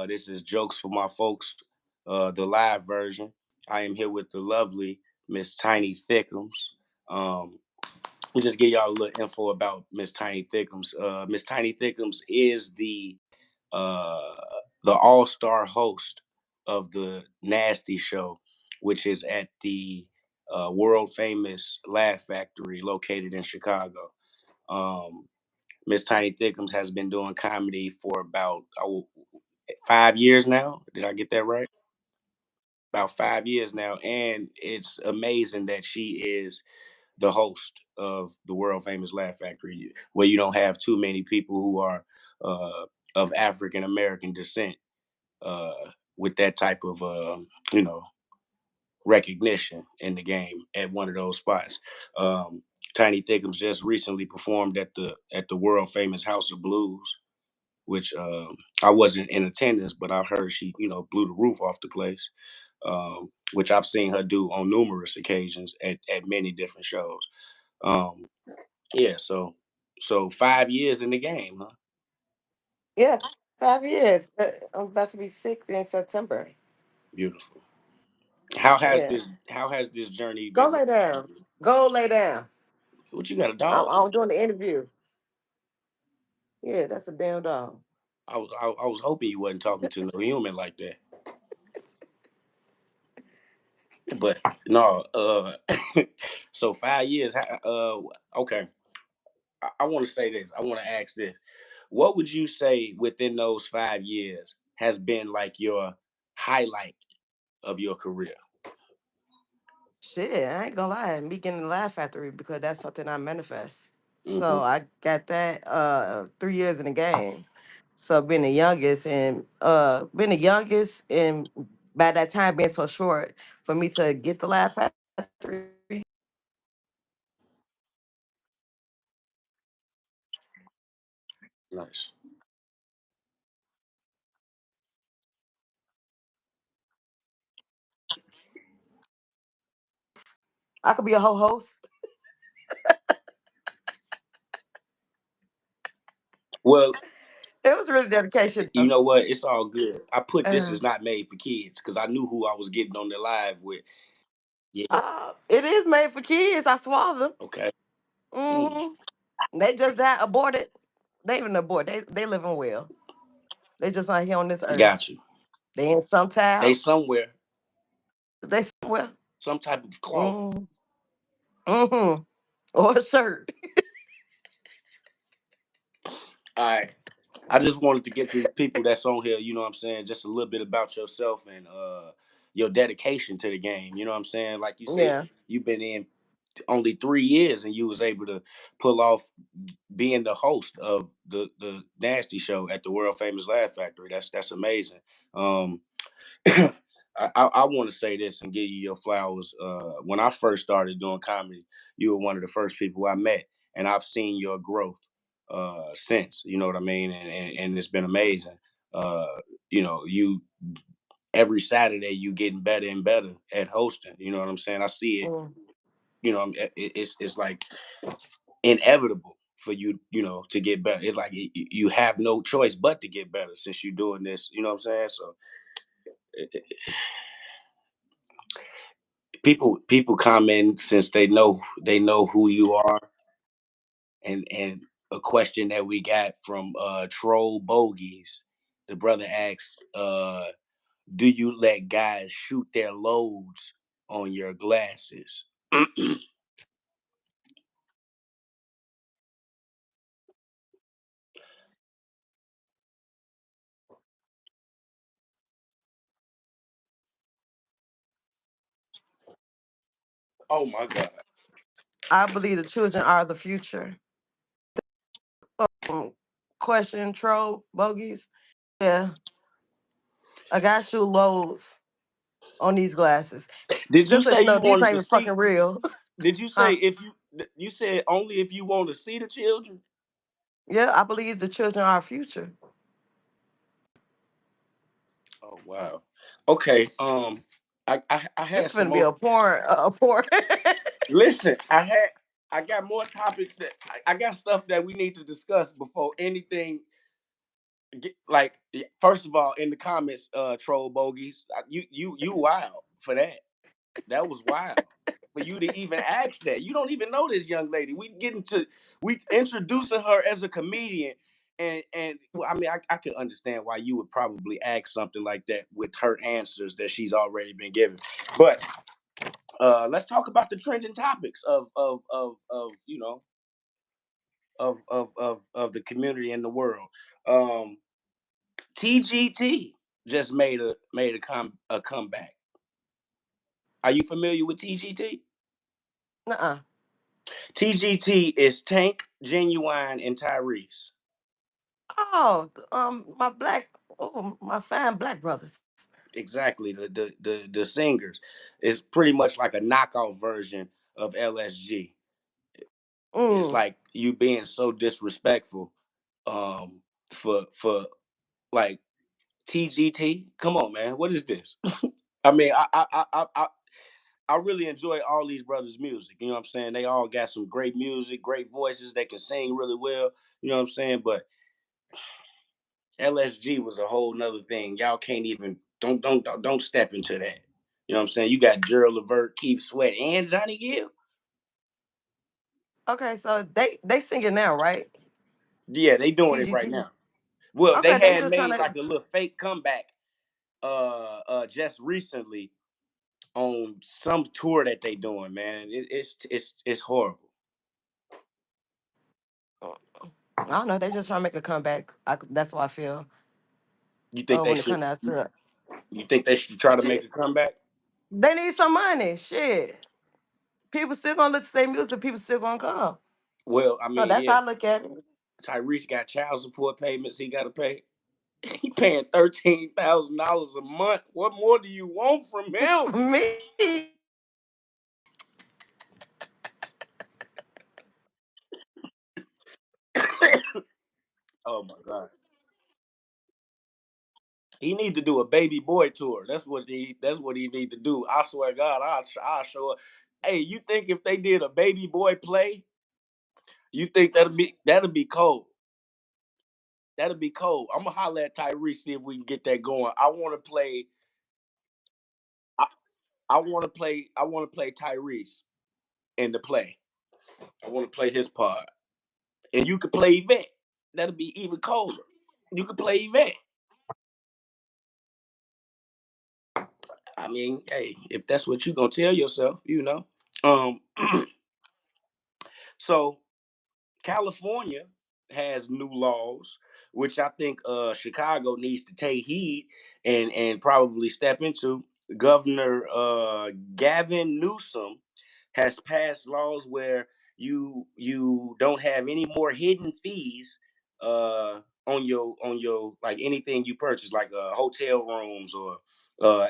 This is Jokes for My Folks, the live version. I am here with the lovely Miss Tiny Thickums. Um, we'll just give y'all a little info about Miss Tiny Thickums. Miss Tiny Thickums is uh, the all-star host of the Nasty Show, which is at the world famous Laugh Factory located in Chicago. Um, Miss Tiny Thickums has been doing comedy for about 5 years now. Did I get that right? About 5 years now, and it's amazing that she is the host of the world famous Laugh Factory, where you don't have too many people who are uh, of African American descent uh, with that type of you know recognition in the game at one of those spots. Um, Tiny Thickums just recently performed at the world famous House of Blues, which I wasn't in attendance, but I heard she blew the roof off the place. Which I've seen her do on numerous occasions at many different shows. Um, yeah, so 5 years in the game, huh? Yeah, 5 years. I'm about to be 6 in September. Beautiful. How has Yeah. this journey Go been? lay down. Go lay down. What you got a I'm, dog? I'm doing the interview. Yeah, that's a damn dog. I was hoping you wasn't talking to no human like that. But no, so 5 years. Okay. I want to say this. I want to ask this. What would you say within those 5 years has been like your highlight of your career? Shit, I ain't gonna lie. Me getting the Laugh Factory because that's something I manifest. Hmm. So I got that 3 years in the game. So being the youngest and by that time being so short for me to get the Laugh Factory, Nice. I could be a whole host. Well, It was really dedication you though. know what? It's all good. I put this Uh, as not made for kids because I knew who I was getting on the live with. Yeah. it is made for kids. I swallowed them. Okay. Mm, Hmm. They just died aborted. They even abort. They living well. They just not here on this earth. got you. They in some They towns. somewhere, They somewhere. some type of cloth. Mm-hmm. Mm-hmm. Or a shirt. All right. I just wanted to get these people that's on here, you know what I'm saying, just a little bit about yourself and your dedication to the game. You know what I'm saying? Like you said, Yeah. you've been in only 3 years and you was able to pull off being the host of the Nasty Show at the world famous Laugh Factory. That's amazing. Um, I want to say this and give you your flowers. When I first started doing comedy, you were one of the first people I met, and I've seen your growth since. You know what I mean? And it's been amazing. Uh, you every Saturday you getting better and better at hosting. You know what I'm saying? I see it. Mm. It's like inevitable for you, to get better. It's like you have no choice but to get better since you're doing this. You know what I'm saying? So people comment since they know who you are, and a question that we got from Troll Bogies, the brother asked, do you let guys shoot their loads on your glasses? Oh my god. I believe the children are the future. Um, question, troll, bogeys. Yeah. I got shoe loads on these glasses. Did you Just so say you you know, these wanted not to even see? fucking real. Did you say Huh? if you said only if you want to see the children? Yeah, I believe the children are our future. Oh wow. Okay. I This had some finna be more. a porn. Listen, I got more topics that I got stuff that we need to discuss before anything Like, first of all, in the comments, troll bogies, you wild for that. That was wild for you to even ask that. You don't even know this young lady. We introducing her as a comedian, and well, I mean, I can understand why you would probably ask something like that with her answers that she's already been given. But let's talk about the trending topics of of the community and the world. Um, TGT just made a comeback. Are you familiar with TGT? Nuh-uh. TGT is Tank, Genuine, and Tyrese. Oh, my fine black brothers. Exactly, the singers. It's pretty much like a knockout version of LSG. It's Mm. like you being so disrespectful um for like TGT. Come on, man. What is this? I mean, I really enjoy all these brothers' music. You know what I'm saying? They all got some great music, great voices. They can sing really well. You know what I'm saying? But LSG was a whole nother thing. Y'all can't even don't step into that. You know what I'm saying? You got Gerald Levert, Keith Sweat, and Johnny Gill. Okay, so they singing now, right? Yeah, they doing it right TGT. now. Well, they Okay, they had just trying made to. like a little fake comeback just recently on some tour that they doing, man. It's horrible. I don't know. They just trying to make a comeback. That's why I feel. You think they When it should comes out to you think they should try to make shit, a comeback? they need some money. Shit, people still gonna listen to their music. People still gonna come. Well, I So mean, that's yeah, how I look at it. Tyrese got child support payments he gotta pay. He paying $13,000 a month. What more do you want from him? For me, Oh my god. He need to do a baby boy tour. That's what he need to do. I swear to God, I'll show up. Hey, you think if they did a baby boy play, you think that'll be cold? That'll be cold. I'm gonna holler at Tyrese see if we can get that going. I want to play. I, I want to play. I want to play Tyrese in the play. I want to play his part, and you could play Yvette. That'll be even colder. You could play Yvette. I mean, hey, if that's what you gonna tell yourself, you know. Um, so California has new laws, which I think Chicago needs to take heed and probably step into. Governor Gavin Newsom has passed laws where you don't have any more hidden fees on your like anything you purchase, like hotel rooms or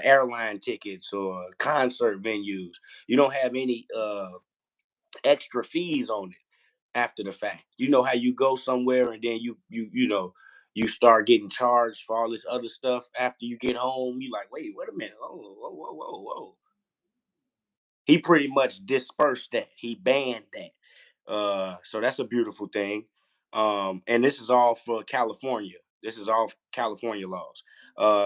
airline tickets or concert venues. You don't have any extra fees on it after the fact. You know how you go somewhere and then you start getting charged for all this other stuff after you get home. You like, wait a minute, whoa. He pretty much dispersed that. He banned that. So that's a beautiful thing. And this is all for California. This is all California laws.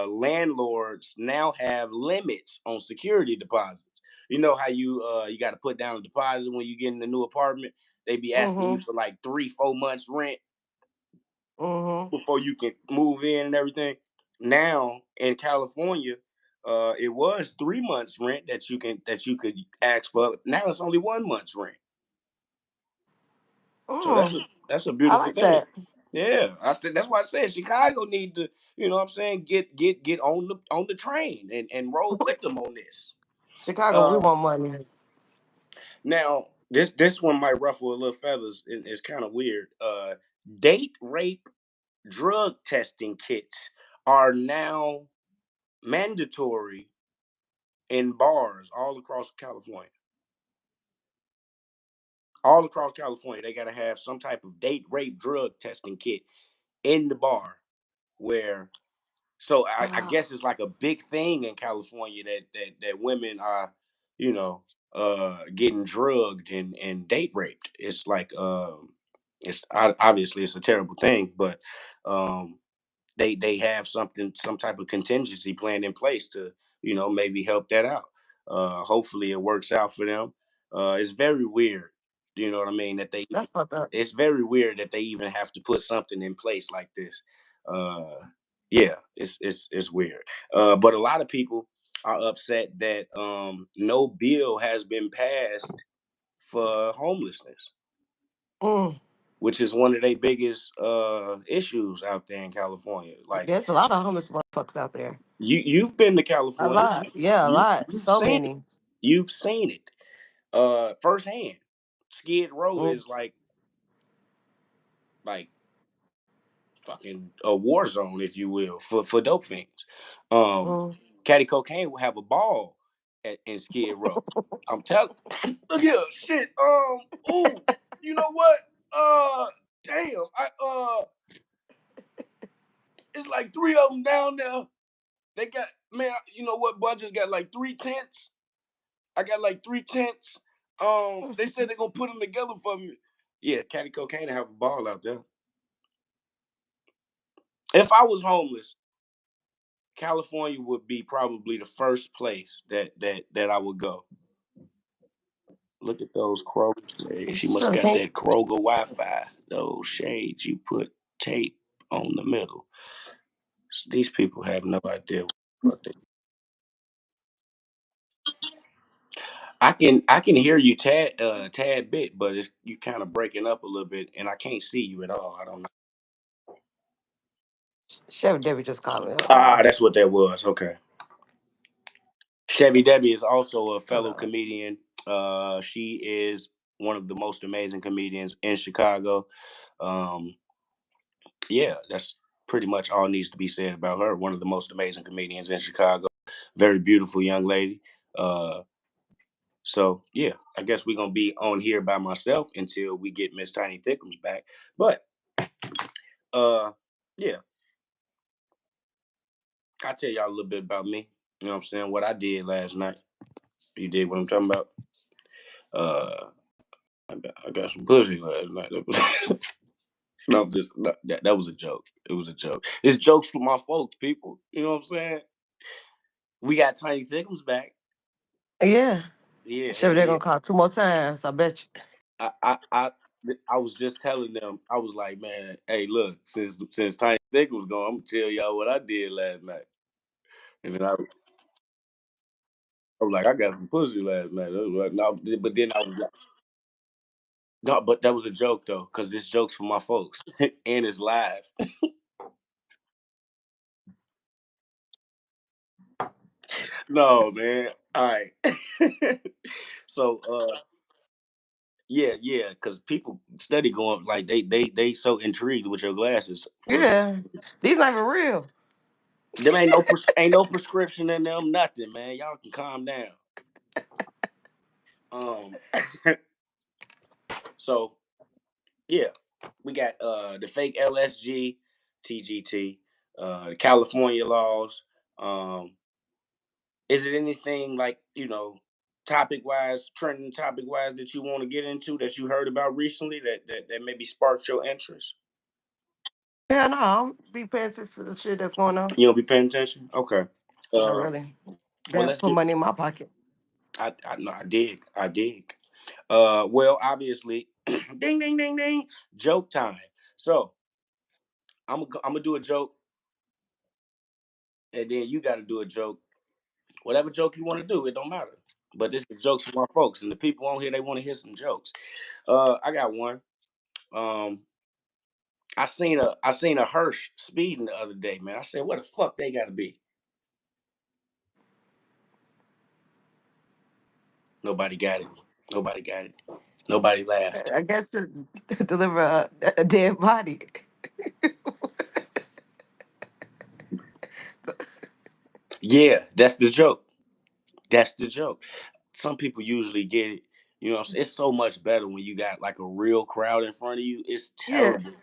Landlords now have limits on security deposits. You know how you got to put down a deposit when you get in a new apartment. They be asking you mm-hmm, for like 3-4 months rent mm-hmm. before you can move in and everything. Now in California, it was 3 months rent that you could ask for. Now it's only 1 month's rent. So that's Mm. a I beautiful like thing. that. Yeah, I said that's why I said Chicago need to, what I'm saying, get on the train and roll with them on this. Chicago, we Uh, want money. Now this one might ruffle a little feathers and it's kind of weird. Date rape drug testing kits are now mandatory in bars all across California. All across California, they got to have some type of date rape drug testing kit in the bar where. So I Ah, guess it's like a big thing in California that women are, getting drugged and date raped. It's like obviously it's a terrible thing, but um they have some type of contingency plan in place to maybe help that out. Hopefully it works out for them. It's very weird, you know what I mean, that they That's fucked up. it's very weird that they even have to put something in place like this. Uh, yeah, it's weird. But a lot of people are upset that no bill has been passed for homelessness, Mm. which is one of their biggest issues out there in California. Like There's a lot of homeless motherfuckers out there. you've been to A California, lot. Yeah, a lot. you've So seen it. many. You've seen it firsthand. Skid Row Mm. is like fucking a war zone, if you will, for dope fiends. Um, Mm. Caddy Cocaine will have a ball in Skid Row. I'm telling. Look here, shit. Ooh, you know what? Damn. It's like three of them down there. They got man. You know what? Boy, I just got like three tents. I got like three tents. They said they're gonna put them together for me. Yeah, Caddy Cocaine have a ball out there. If I was homeless, California would be probably the first place that I would go. Look at those Kroger shades. She must Sure got can't. that Kroger Wi-Fi. Those shades you put tape on the middle. These people have no idea what they. I can hear you tad bit, but it's you kind of breaking up a little bit, and I can't see you at all. I don't know. Chef Debbie just called me. Hold Ah, on. that's what that was. Okay. Chevy Debbie is also a Hold fellow on. comedian. She is one of the most amazing comedians in Chicago. Um, yeah, that's pretty much all needs to be said about her. One of the most amazing comedians in Chicago. Very beautiful young lady. Uh, so yeah, I guess we're gonna be on here by myself until we get Miss Tiny Thickums back. But uh, yeah, I'll tell y'all a little bit about me. You know what I'm saying? What I did last night. You did what I'm talking about. Uh, I got some pussy last night. No, just no, that was a joke. It was a joke. It's jokes for my folks, people. You know what I'm saying? We got Tiny Thickums back. Yeah. Yeah, Chef, hell they're yeah. gonna call two more times. I bet you. I I I, I was just telling them. I was like, man, hey, look, since Tiny Thickums was gone, I'm gonna tell y'all what I did last night. And then I was like, I got some pussy last night. I was like, no, but then I was like, no, but that was a joke though, because this joke's for my folks and it's live. No, man. All right. So yeah, yeah, because people study going like they so intrigued with your glasses for Yeah. These not even real. them ain't no prescription in them, nothing, man. Y'all can calm down. Um so yeah, we got the fake LSG, TGT, the California laws. Um is it anything like, topic wise, trending topic wise that you want to get into that you heard about recently that maybe sparked your interest? Yeah, no, I'm be paying attention to the shit that's going on. You don't be paying attention? Okay. Not Uh, really. well, Got let's put get. money in my pocket. I know. I dig. I dig. Well, obviously, ding, ding, ding, ding. Joke time. So I'm gonna do a joke, and then you got to do a joke. Whatever joke you want to do, it don't matter. But this is jokes from our folks, and the people on here they want to hear some jokes. I got one. Um, I seen a Hirsch speeding the other day, man. I said, "What the fuck they got to be?" Nobody got it. Nobody got it. Nobody laughed. I guess to deliver a dead body. Yeah, that's the joke. That's the joke. Some people usually get it. It's so much better when you got like a real crowd in front of you. It's Yeah. terrible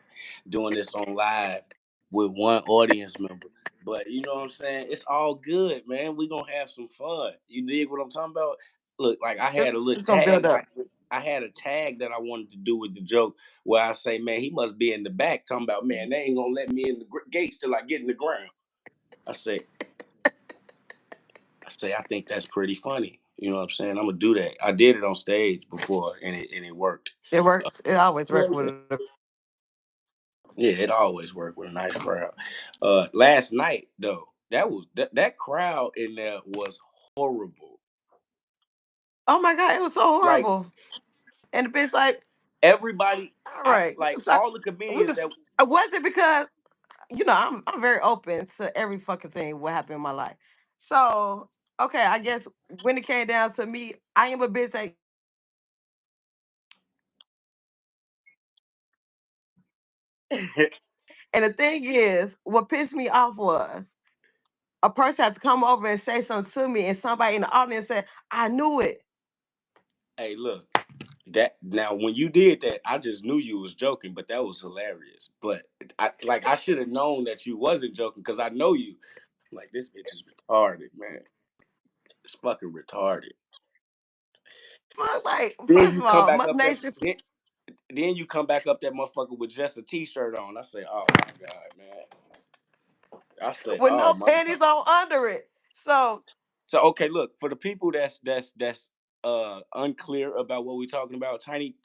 doing this on live with one audience member. But you know what I'm saying? It's all good, man. We gonna have some fun. You dig what I'm talking about? Look, like I It's, had a little it's gonna build tag. up. I had a tag that I wanted to do with the joke where I say, man, he must be in the back talking about, man, they ain't gonna let me in the gates till I get in the ground. I say, I think that's pretty funny. You know what I'm saying? I'm gonna do that. I did it on stage before, and it worked. It Uh, works. It always yeah, works with a yeah, it always worked with a nice crowd. Last night though, that crowd in there was horrible. Oh my god, it was so Like horrible. And the bitch like, everybody, all I right, we like can talk. all the We comedians can. that Was it because I'm very open to every fucking thing what happened in my life. So okay, I guess when it came down to me, I am a bitch that and the thing is, what pissed me off was a person had to come over and say something to me, and somebody in the audience said, "I knew it." hey, look, that now when you did that, I just knew you was joking, but that was hilarious. But I should have known that you wasn't joking because I know you. Like this bitch is retarded, man. It's fucking retarded. Fuck, like, Then first of you come all, back Mother up that Nation then you come back up that motherfucker with just a t-shirt on. I say, oh my god, man. I say, with oh no my panties on under it. So So okay, look for the people that's unclear about what we're talking about. Tiny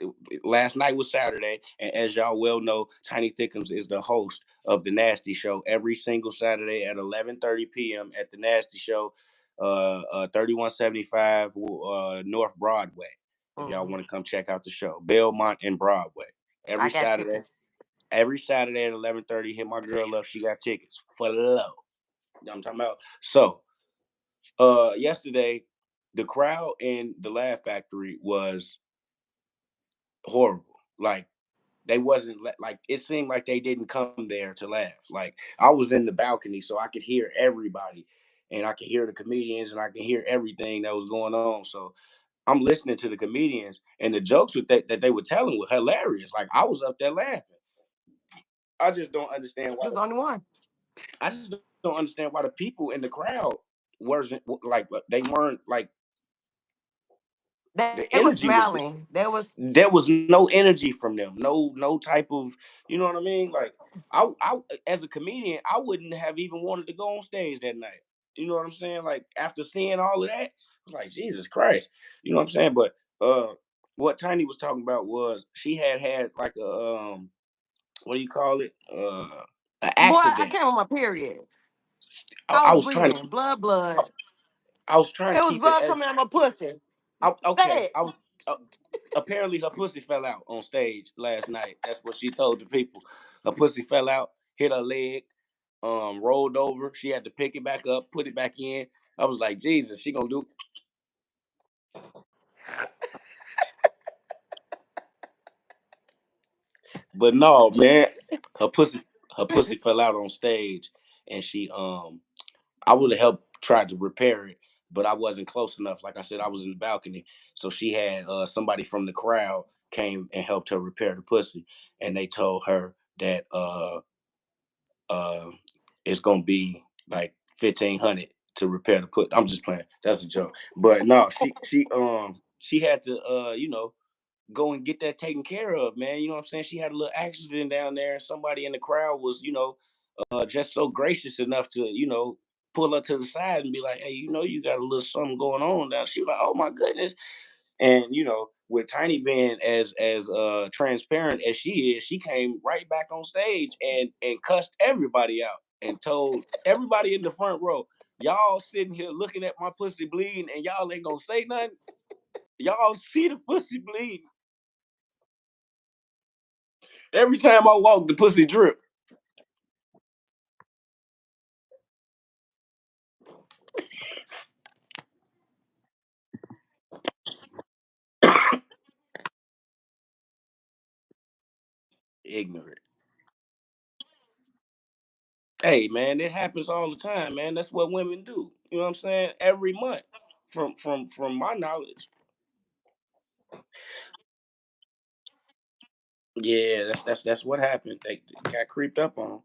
last night was Saturday, and as y'all well know, Tiny Thickums is the host of the Nasty Show every single Saturday at 11:30 p.m. at the Nasty Show, 3175 North Broadway. If y'all mhm, want to come check out the show, Belmont and Broadway I every got Saturday. tickets. Every Saturday at 11:30, hit my girl up. She got tickets for low. You know what I'm talking about? So yesterday the crowd in the Laugh Factory was horrible. Like they wasn't like it seemed like they didn't come there to laugh. Like I was in the balcony so I could hear everybody and I could hear the comedians and I could hear everything that was going on. So I'm listening to the comedians and the jokes that they were telling were hilarious. Like I was up there laughing. I just don't understand why There's only one. I just don't understand why the people in the crowd wasn't like they weren't like They the was energy was smiling. They was there was no energy from them. No type of you know what I mean? Like I as a comedian, I wouldn't have even wanted to go on stage that night. You know what I'm saying? Like after seeing all of that, I was like, Jesus Christ. You know what I'm saying? But what Tiny was talking about was she had like a what do you call it? An boy, I accident. came on my period. I I was was trying bleeding, to blood. I was trying to It was keep it blood as coming out my pussy. Say okay. it. I was uh, apparently her pussy fell out on stage last night. That's what she told the people. Her pussy fell out, hit her leg, rolled over. She had to pick it back up, put it back in. I was like, Jesus, she gonna do. But no, man, her pussy, her pussy fell out on stage, and I would have helped try to repair it, but I wasn't close enough. Like I said, I was in the balcony, so she had somebody from the crowd came and helped her repair the pussy, and they told her that uh, it's gonna be like 1,500 to repair the put. I'm just playing. That's a joke. But no, she had to go and get that taken care of, man. You know what I'm saying? She had a little accident down there, and somebody in the crowd was just so gracious enough to pull her to the side and be like, hey, you got a little something going on now. She was like, oh my goodness. And with Tiny being as transparent as she is, she came right back on stage and cussed everybody out and told everybody in the front row, y'all sitting here looking at my pussy bleeding and y'all ain't gonna say nothing. Y'all see the pussy bleeding. Every time I walk, the pussy drip. Ignorant. Hey man, it happens all the time, man. That's what women do. You know what I'm saying? Every month, from my knowledge. Yeah, that's what happened. They got creeped up on.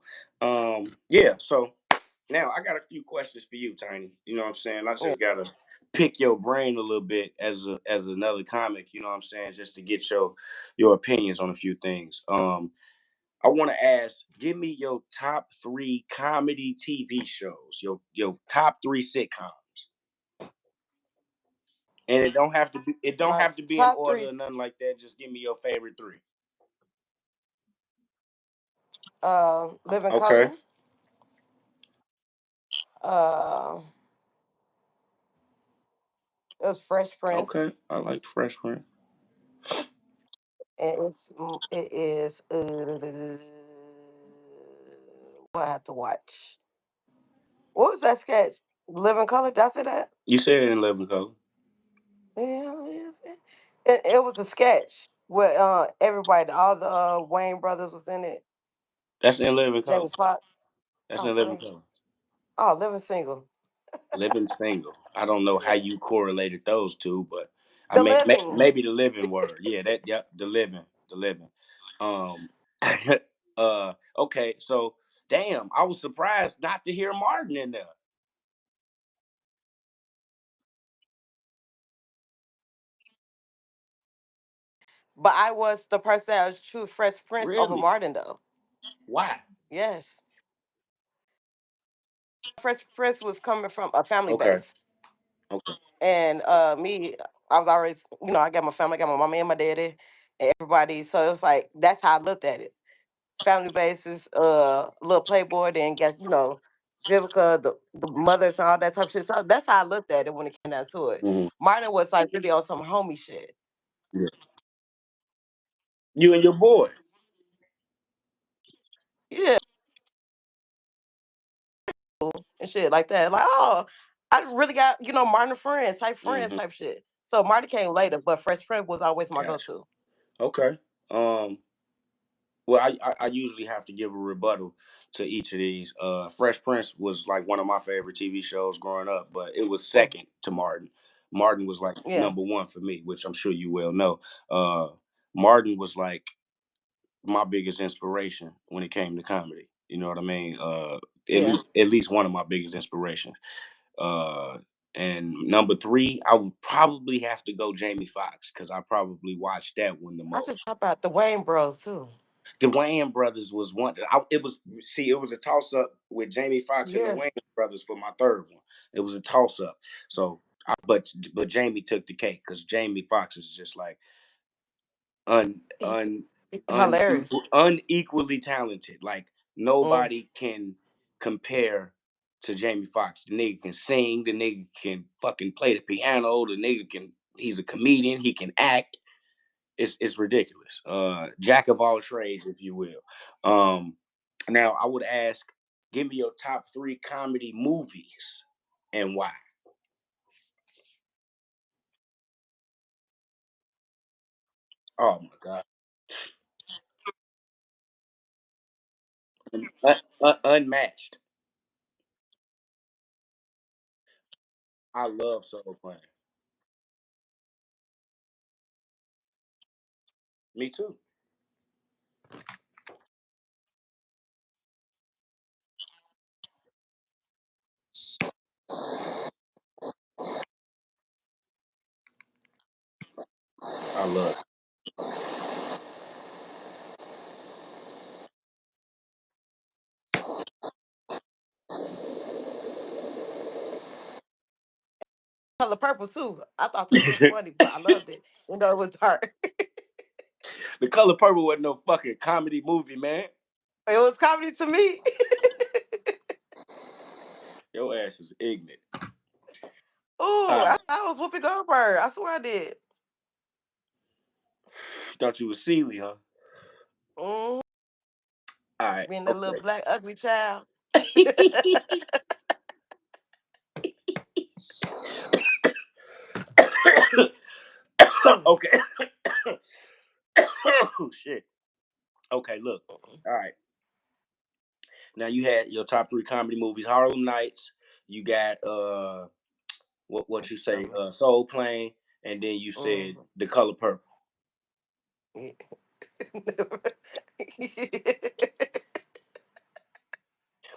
Yeah. So now I got a few questions for you, Tiny. You know what I'm saying? I just gotta pick your brain a little bit as another comic. You know what I'm saying? Just to get your opinions on a few things. I want to ask, give me your top three comedy TV shows. Your top three sitcoms. And it don't My have to be in top three, order or nothing like that. Just give me your favorite three. Living Okay. Color. Uh, it was Fresh Prince, Okay. I like Fresh Prince. and it is what I have to watch. What was that sketch? Living Color. Did I say that? You said it in Living Color. Yeah, it was a sketch where everybody, all the Wayne brothers was in it. That's in Living Color. Jamie Foxx. That's Oh, in for Living real? Color. Oh, Living Single. Living Single. I don't know how Yeah. you correlated those two, but I The may, Living. maybe the living word. Yeah, that. Yep, the living. Um, okay, so damn, I was surprised not to hear Martin in there. But I was the person that was true Fresh Prince over Really? Martin, though. Why? Yes. Fresh Prince was coming from a family Okay. base. Okay. And me, I was always, I got my family, I got my mama and my daddy and everybody. So it was like, that's how I looked at it. Family basis, little playboy, then guess, Vivica, the mothers and all that type of shit. So that's how I looked at it when it came down to it. Hmm. Martin was like really on some homie shit. Yeah. You and your boy. Yeah, and shit like that. Like, oh, I really got, friends Hmm. type shit. So Martin came later, but Fresh Prince was always my Gotcha. go-to. Okay. Um. Well, I usually have to give a rebuttal to each of these. Fresh Prince was like one of my favorite TV shows growing up, but it was Mm, second to Martin. Martin was like yeah, number one for me, which I'm sure you well know. Uh, Martin was like my biggest inspiration when it came to comedy. You know what I mean? yeah. At least one of my biggest inspirations. Uh, and number three, I would probably have to go Jamie Foxx because I probably watched that one the I just most. thought about the Wayne Bros too. The Wayans brothers was one. It was see, it was a toss up with Jamie Foxx and the Yeah, Wayans brothers for my third one. It was a toss up. So, but Jamie took the cake because Jamie Foxx is just like un he's un hilarious. unequally talented. Like Mm, nobody can compare to Jamie Foxx. The nigga can sing. The nigga can fucking play the piano. The nigga can. He's a comedian. He can act. It's ridiculous. Jack of all trades, if you will. Now I would ask, give me your top three comedy movies and why. Oh my god, unmatched. I love Soul Plane. Me too. I love. Color Purple too. I thought the shit funny, but I loved it. It was dark. The Color Purple wasn't no fucking comedy movie, man. It was comedy to me. Your ass is ignorant. Ooh, All I right, thought it was Whoopi Goldberg. I swear I did. thought you was Sealy, huh? Mm, All right, being that little okay. black ugly child. Ooh. Okay. Oh shit. Okay, look. All right. Now you had your top three comedy movies: Harlem Nights. You got what you say, So, Soul Plane, and then you said mm, The Color Purple, yeah.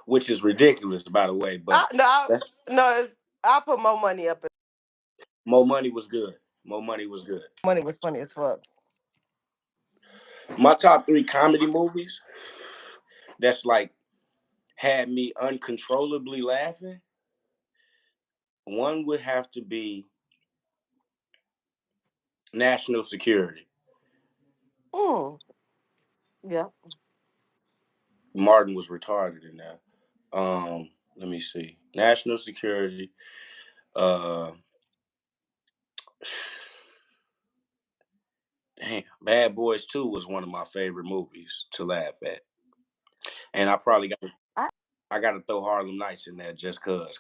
which is ridiculous, by the way. But I, no, I, that's no, I'll put more money up. More Money was good. More Money was good. Money was funny as fuck. My top three comedy movies that's like had me uncontrollably laughing. One would have to be National Security. Mm, yeah. Martin was retarded in that. Let me see. National Security. Uh, damn, Bad Boys 2 was one of my favorite movies to laugh at, and I, I got to throw Harlem Nights in there just cause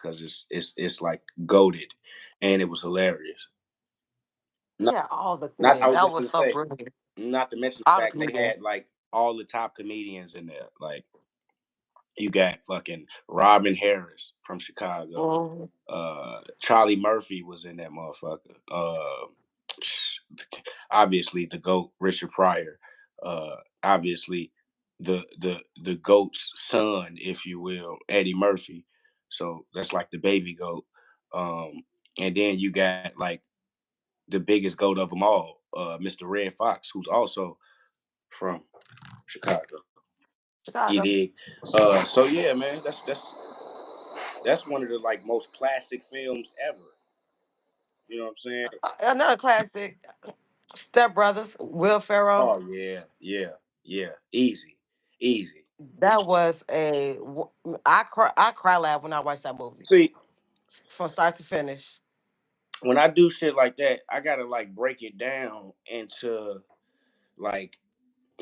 it's like goaded, and it was hilarious. Not yeah, all the not I comedians. was That just was gonna so say, brilliant. not to mention All the the fact they comedians. had like all the top comedians in there. Like you got fucking Robin Harris from Chicago. Mm, Charlie Murphy was in that motherfucker. Obviously the GOAT, Richard Pryor. Obviously the GOAT's son, if you will, Eddie Murphy. So that's like the baby GOAT. And then you got like the biggest GOAT of them all, Mr. Red Fox, who's also from Chicago. You Chicago. dig? So yeah, man, that's one of the like most classic films ever. You know what I'm saying? Another classic, Step Brothers, Will Ferrell. Oh yeah, yeah, yeah. Easy, easy. That was a. I cry laugh when I watch that movie See, from start to finish. when I do shit like that, I gotta like break it down into like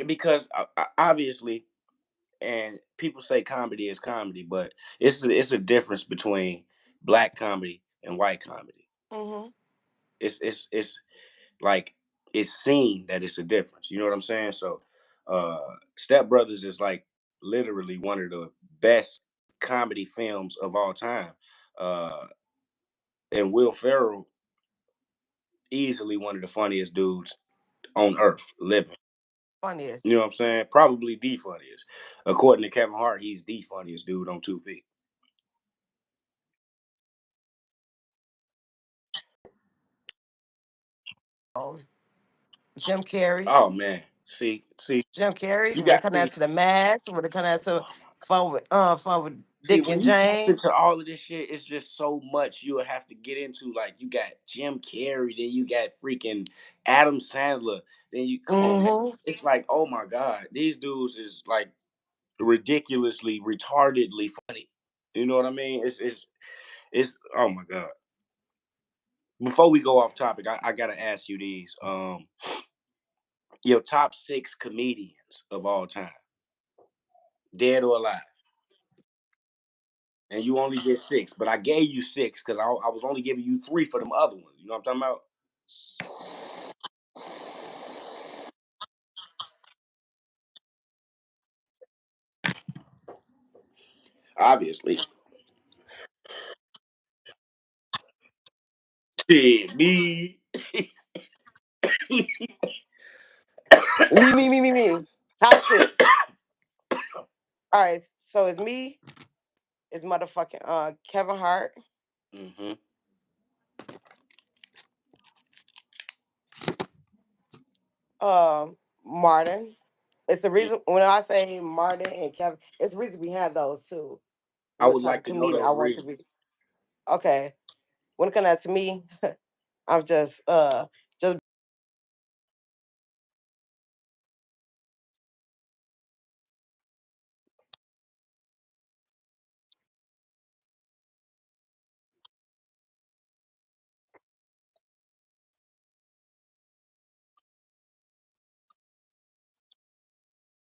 because obviously, and people say comedy is comedy, but it's a difference between black comedy and white comedy. Hmm. It's like it's seen that it's a difference. You know what I'm saying? So, uh, Step Brothers is like literally one of the best comedy films of all time. Uh, and Will Ferrell, easily one of the funniest dudes on earth living. Funniest. You know what I'm saying? Probably the funniest. According to Kevin Hart, he's the funniest dude on 2 feet. Oh, Jim Carrey. Oh man, see, Jim Carrey. you When it got comes down see. to the mask, when it comes down to fun with See, Dick when and you tap Jane. into all of this shit, it's just so much you would have to get into. Like you got Jim Carrey, then you got freaking Adam Sandler, then you come on, man. Hmm. It's like, oh my god, these dudes is like ridiculously, retardedly funny. You know what I mean? It's oh my god. Before we go off topic, I gotta ask you these. Your top six comedians of all time, dead or alive. And you only get six, but I gave you six because I was only giving you three for them other ones. You know what I'm talking about? Obviously. Shit, me. Me. Top six. All right. So it's me. It's motherfucking Kevin Hart. Hmm. Martin. It's the reason when I say Martin and Kevin, it's the reason behind those two. I What would type like of to know comedian I those want to reasons. be. Okay. When it comes down to me, I'm just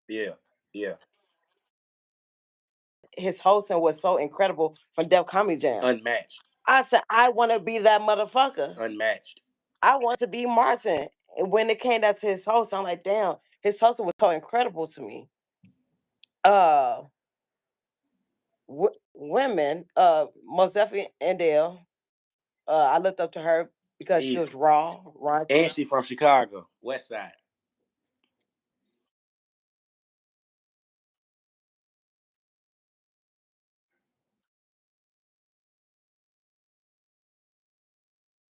Yeah, yeah. his hosting was so incredible from Def Comedy Jam. Unmatched. I said, I want to be that motherfucker. Unmatched. I want to be Martin. And when it came down to his host, I'm like, damn, his hosting was so incredible to me. Uh, Women, most definitely Endell. I looked up to her because she was Easy. raw, And raunchy. she from Chicago, West Side.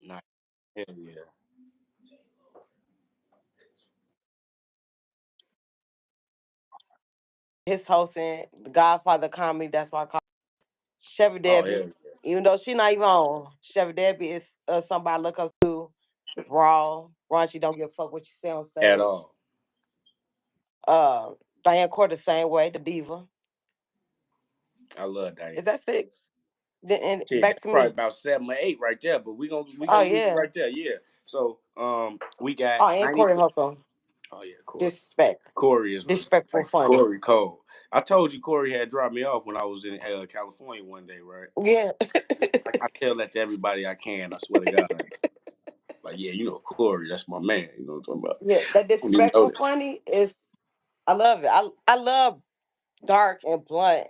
Nice. Hell yeah. His hosting the Godfather comedy. That's why I call Chevy Oh hell Debbie. Even though she not even on, Chevy Debbie is somebody I look up to. Raw, raunchy, don't give a fuck what you say on yeah. At stage. all. Uh, Diane Court the same way, the diva. I love Diane. Is that six? Then and Shit, back that's to probably me. about 7 or 8 right there. But we Oh gonna leave it yeah. right there. Yeah. So we got Oh, and Tiny. Corey Holcomb. Oh yeah, Corey. Disrespect. Corey is Disrespectful like funny. Corey Cole. I told you Corey had dropped me off when I was in California one day, right? Yeah. I tell that to everybody I can. I swear to God. Like, yeah, you know Corey, that's my man. You know what I'm talking about? Yeah. That I don't even know disrespectful that. funny is I love it. I love dark and blunt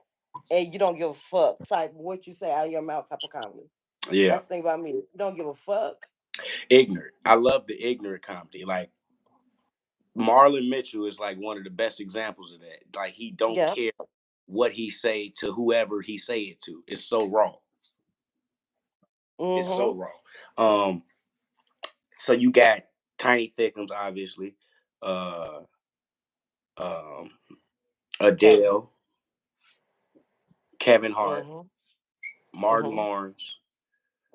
and you don't give a fuck type what you say out of your mouth type of comedy. Yeah, That's the thing about me. You don't give a fuck. ignorant. I love the ignorant comedy. Like Marlon Mitchell is like one of the best examples of that. Like he don't Yeah. care what he say to whoever he say it to. It's so raw. It's so Mm-hmm. raw. So you got Tiny Thickums, obviously. Uh, um, Kevin. Adele, Kevin Hart, Mm-hmm. Martin Mm-hmm. Lawrence,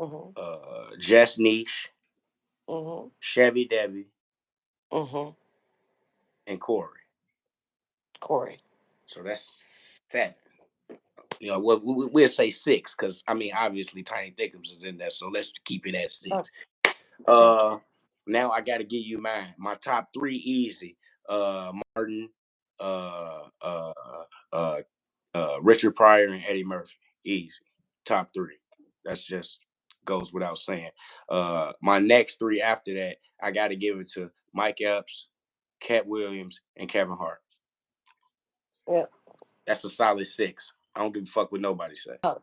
Mm-hmm. Jess Niche, Mm-hmm. Chevy Debbie, Mm-hmm. and Corey. Corey. So that's 7. You know, we'll say 6 because I mean, obviously, Tiny Thickums is in there, so let's keep it at Oh, 6. okay. Uh, Now I got to give you mine. My top 3 easy. Martin, uh, uh, uh, Richard Pryor, and Eddie Murphy. Easy. Top 3. That's just goes without saying. My next 3 after that, I got to give it to Mike Epps, Cat Williams, and Kevin Hart. Yeah. That's a solid 6. I don't give a fuck what nobody say. Oh,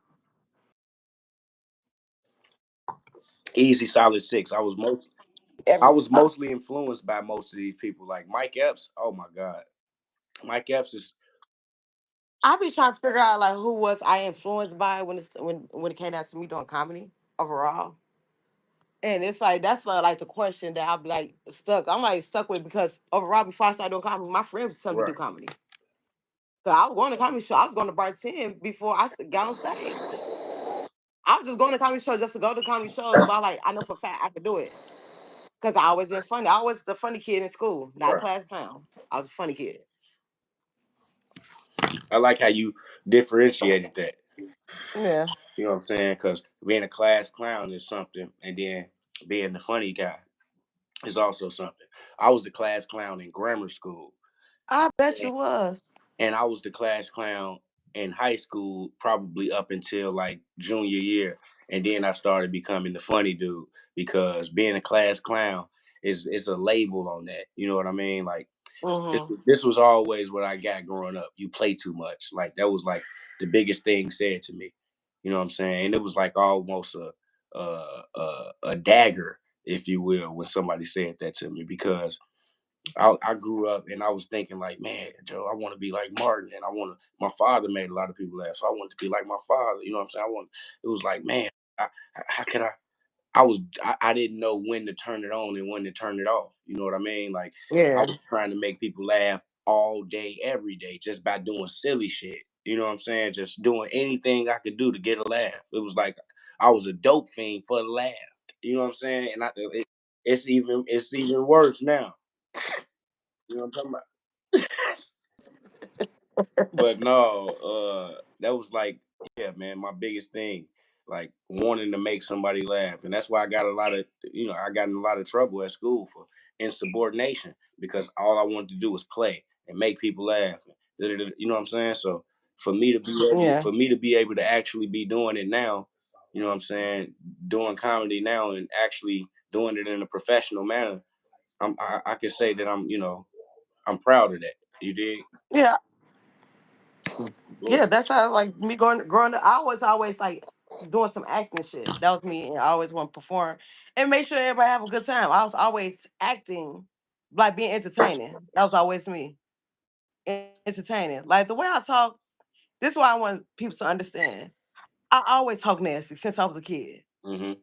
Easy, solid 6. I every was mostly influenced by most of these people. Like Mike Epps. Oh my god, Mike Epps is I be trying to figure out like who was I influenced by when it came down to me doing comedy overall. And it's like that's like the question that I'll be like stuck. I'm like stuck with because overall before I started doing comedy, my friends was telling me to do right. comedy. So I was going to comedy show. I was going to bar 10 before got on stage. I was just going to comedy shows just to go to comedy shows, but I know for a fact I could do it. Because I always been funny. I always the funny kid in school, not Right. class clown. I was a funny kid. I like how you differentiated that. Yeah. You know what I'm saying? Because being a class clown is something, and then being the funny guy is also something. I was the class clown in grammar school, I bet and, you was. and I was the class clown in high school, probably up until like junior year, and then I started becoming the funny dude because being a class clown is a label on that. You know what I mean? Like Mm-hmm. this was always what I got growing up. You play too much. Like that was like the biggest thing said to me. You know what I'm saying? And it was like almost a dagger, if you will, when somebody said that to me because I grew up and I was thinking like, man, Joe, I want to be like Martin, and I want to. My father made a lot of people laugh, so I wanted to be like my father. You know what I'm saying? I want. It was like, man, how can I? I didn't know when to turn it on and when to turn it off. You know what I mean? Like I Yeah. was trying to make people laugh all day, every day, just by doing silly shit. You know what I'm saying? Just doing anything I could do to get a laugh. It was like I was a dope fiend for the laugh. You know what I'm saying? And it's even worse now. You know what I'm talking about? But no, that was like, yeah, man, my biggest thing, like wanting to make somebody laugh, and that's why I got a lot of, I got in a lot of trouble at school for insubordination because all I wanted to do was play and make people laugh. You know what I'm saying? So Yeah. for me to be able to actually be doing it now, you know what I'm saying, doing comedy now and actually doing it in a professional manner, I can say that I'm proud of that. You dig? Yeah. Lord. Yeah, that's how like me going growing up. I was always like doing some acting shit. That was me, and I always want to perform and make sure everybody have a good time. I was always acting, like being entertaining. That was always me, entertaining. Like the way I talk. This is why I want people to understand. I always talk nasty since I was a kid. Hmm.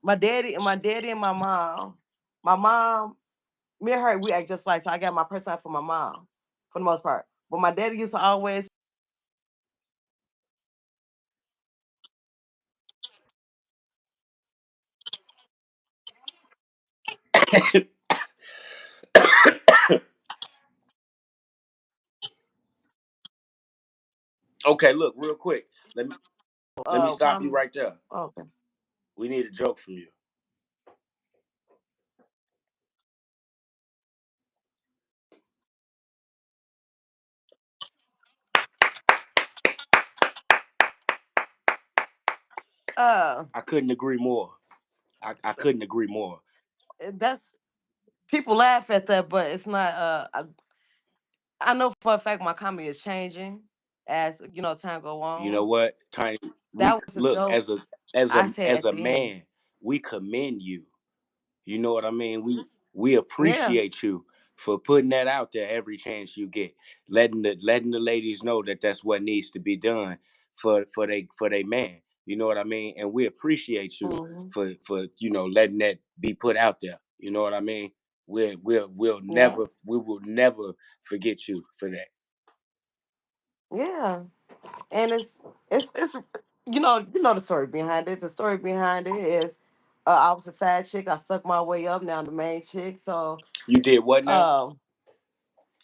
my daddy and my mom. My mom, me and her, we act just like, so I got my personality from my mom for the most part. But my daddy used to always Okay, look, real quick. Let me stop you comment. right there. Okay. We need a joke from you. Uh, I couldn't agree more. I couldn't agree more. that's people laugh at that, but it's not. I know for a fact my comedy is changing as time go You know on. what, Tiny? We That was a look joke I said as at a the end. man, we commend you. You know what I mean? We Yeah. appreciate you for putting that out there every chance you get, letting the ladies know that that's what needs to be done for they man. You know what I mean? And we appreciate you Hmm. for letting that be put out there. You know what I mean? Yeah. We will never forget you for that. Yeah. And it's the story behind it. The story behind it is I was a side chick. I sucked my way up. Now I'm the main chick. So You did what now? um,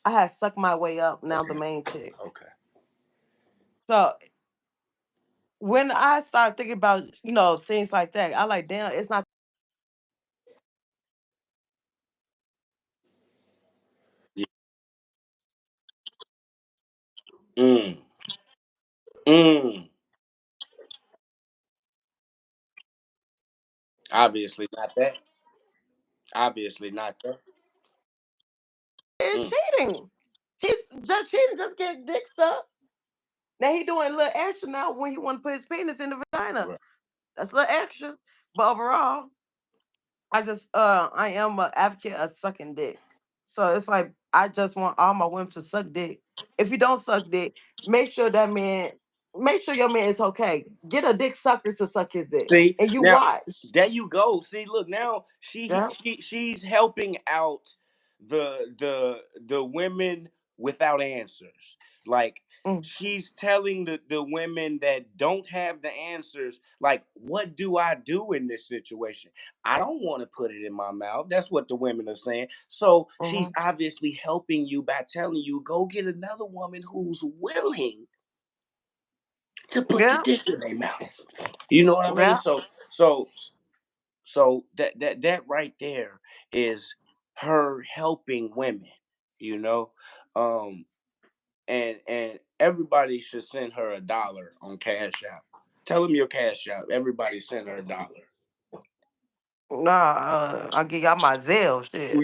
I had sucked my way up. Now I'm the Okay. main chick. Okay. So when I started thinking about things like that, I like damn. It's not. Yeah. Mm. Mm. Obviously not that. Obviously not that. It's Mm. cheating. He's just cheating. Just get dick sucked. Now he doing a little extra now when he want to put his penis in the vagina. Right. That's a little extra. But overall, I am an advocate of sucking dick. So it's like I just want all my women to suck dick. If you don't suck dick, make sure that man, make sure your man is okay. Get a dick sucker to suck his dick, See and you now, watch. there you go. See, look now, Yeah. she's helping out the women without answers. Like Mm, she's telling the women that don't have the answers, like, what do I do in this situation? I don't want to put it in my mouth. That's what the women are saying. So she's mhm. obviously helping you by telling you go get another woman who's willing to put the Yeah. dick in their mouth. You know what I mean? Yeah. So that right there is her helping women, you know. Um and everybody should send her $1 on Cash App. Tell them your Cash App. Everybody send her $1. Nah, I'll give y'all my Zelle shit.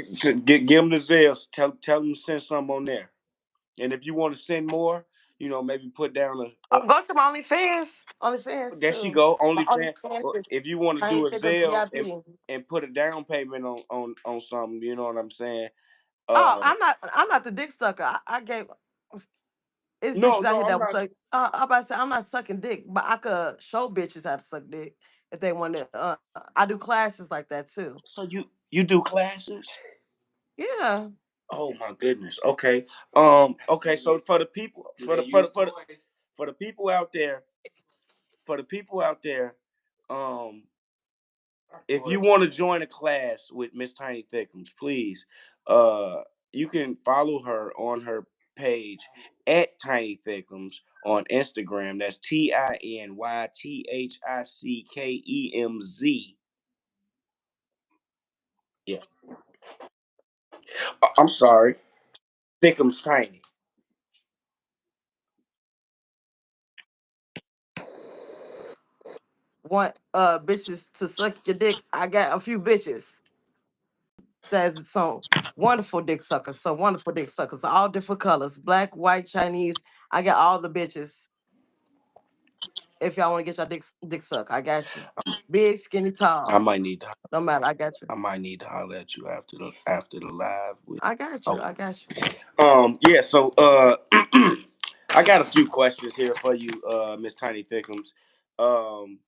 Give them the Zelle. Tell them to send some on there. And if you want to send more, maybe put down Go to my OnlyFans there she too. go. My OnlyFans. OnlyFans Or is if you want to Tiny do a Tickles Zelle and VIP. put a down payment on something, you know what I'm saying? Oh, Uh, I'm not the dick sucker. I gave it's no, bitches out no, here I'm that was not. like, I'm about to say I'm not sucking dick, but I could show bitches how to suck dick if they want to. I do classes like that too. So you do classes? Yeah. Oh my goodness. Okay. Okay. So for the people, for the people out there, for the people out there, um, if you want to join a class with Miss Tiny Thickums, please, uh, you can follow her on her page at Tiny Thickums on Instagram. That's TinyThickemz. Yeah. I'm sorry. Thickums Tiny. Want bitches to suck your dick? I got a few bitches that's some wonderful dick suckers, some wonderful dick suckers, all different colors, black, white, Chinese. I got all the bitches. If y'all want to get your dick sucked, I got you. Big, skinny, I tall, might need to no matter. I got you. I might need to holler at you after the live with. I got you. Okay. I got you. Yeah, so I got a few questions here for you, Miss Tiny Thickums. Um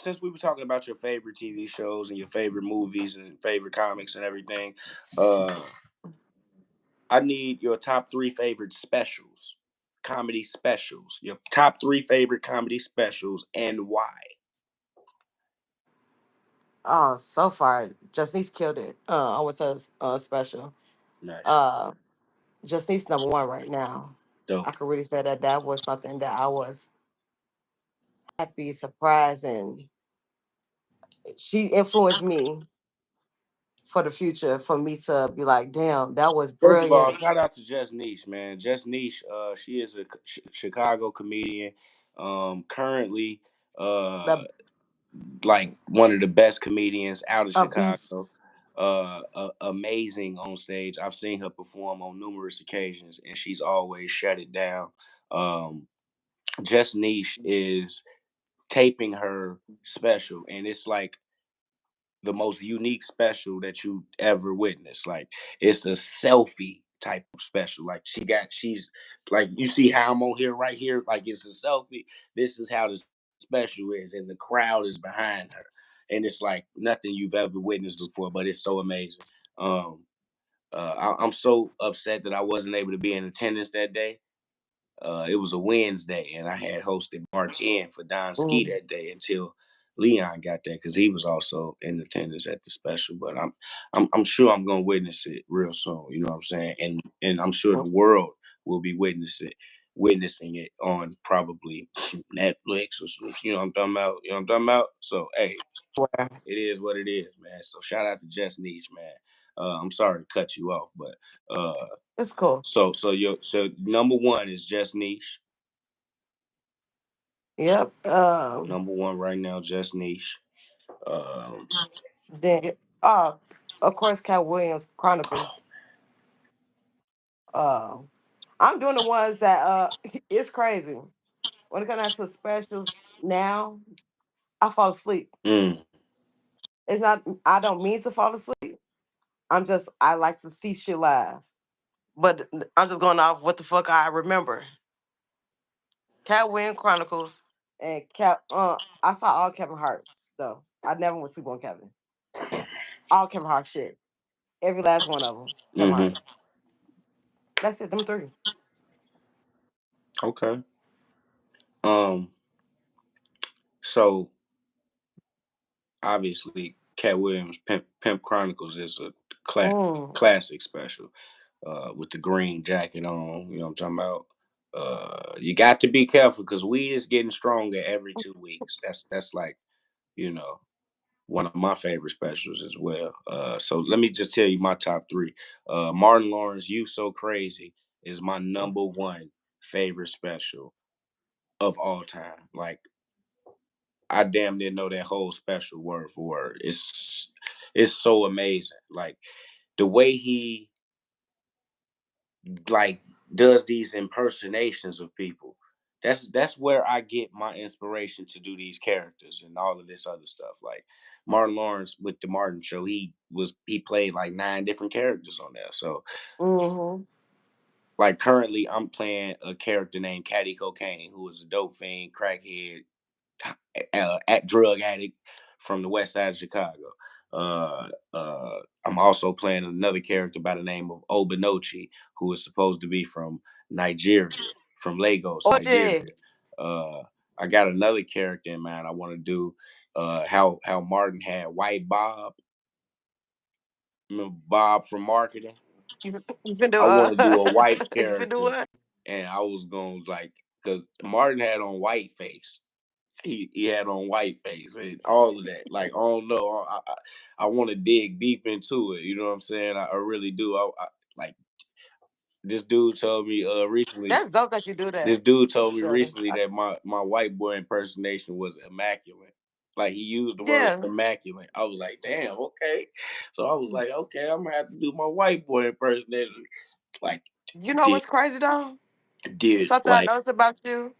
since we were talking about your favorite TV shows and your favorite movies and favorite comics and everything, uh, I need your top three favorite specials, comedy specials. Your top three favorite comedy specials and why. Oh, so far, Justini's killed it. I would say special. Nice, Uh, Justini's number one right now. I dope. could really say that that was something that I was happy, surprised, and she influenced me for the future for me to be like, damn, that was First of all, brilliant. shout out to Jess Niche, man. Jess Niche, she is a Chicago comedian. Currently, uh, The like one of the best comedians out of a Chicago. beast. Amazing on stage. I've seen her perform on numerous occasions, and she's always shut it down. Um, Jess Niche is taping her special, and it's like the most unique special that you ever witnessed. Like it's a selfie type of special. Like she's like you see how I'm on here right here. Like it's a selfie. This is how the special is, and the crowd is behind her, and it's like nothing you've ever witnessed before. But it's so amazing. Um, I'm so upset that I wasn't able to be in attendance that day. It was a Wednesday, and I had hosted Martin for Don Ski Mm, that day until Leon got there because he was also in attendance at the special. But I'm sure I'm gonna witness it real soon. You know what I'm saying? And I'm sure mm, the world will be witnessing it on probably Netflix or some, you know what I'm talking about. You know what I'm talking about. So hey, where it is what it is, man. So shout out to Jess Niche, man. I'm sorry to cut you off, but it's cool. so number one is Jess Niche. Yep. Number one right now, Just Niche. Um, Then of course, Cat Williams Chronicles. Uh, I'm doing the ones that it's crazy. When it comes to specials now, I fall asleep. mm, It's not I don't mean to fall asleep. I like to see shit live. But I'm just going off what the fuck I remember. Cat Williams Chronicles and Cap I saw all Kevin Hart's though. I never went to sleep on Kevin. All Kevin Hart shit. Every last one of them. Kevin mm-hmm. Hart. That's it, them three. Okay. Um, so obviously, Cat Williams' Pimp Chronicles is a Mm. classic special. With the green jacket on, you know what I'm talking about. You got to be careful because weed is getting stronger every 2 weeks. That's like you know one of my favorite specials as well. So let me just tell you my top three. Martin Lawrence, "You So Crazy" is my number one favorite special of all time. Like I damn near know that whole special word for word. It's so amazing. Like the way he like does these impersonations of people. That's where I get my inspiration to do these characters and all of this other stuff. Like Martin Lawrence with the Martin Show, he played like 9 different characters on there. So Mm-hmm. like currently, I'm playing a character named Caddy Cocaine, who is a dope fiend, crackhead, at drug addict from the west side of Chicago. I'm also playing another character by the name of Obanochi, who is supposed to be from Nigeria, from Lagos, Nigeria. OJ. Uh, I got another character in mind. I want to do how Martin had White Bob, remember Bob from marketing. You finna do I want to do a white you finna do character, what? and I was going like because Martin had on white face, he had on white face and all of that. Like I don't know, I want to dig deep into it. You know what I'm saying? I really do. Like this dude told me recently. That's dope that you do This that, dude told me Sheldon. recently that my white boy impersonation was immaculate. Like he used the word Yeah. immaculate. I was like, damn, okay. So I was like, okay, I'm gonna have to do my white boy impersonation. Like You know did what's crazy though? did Something I like noticed about you.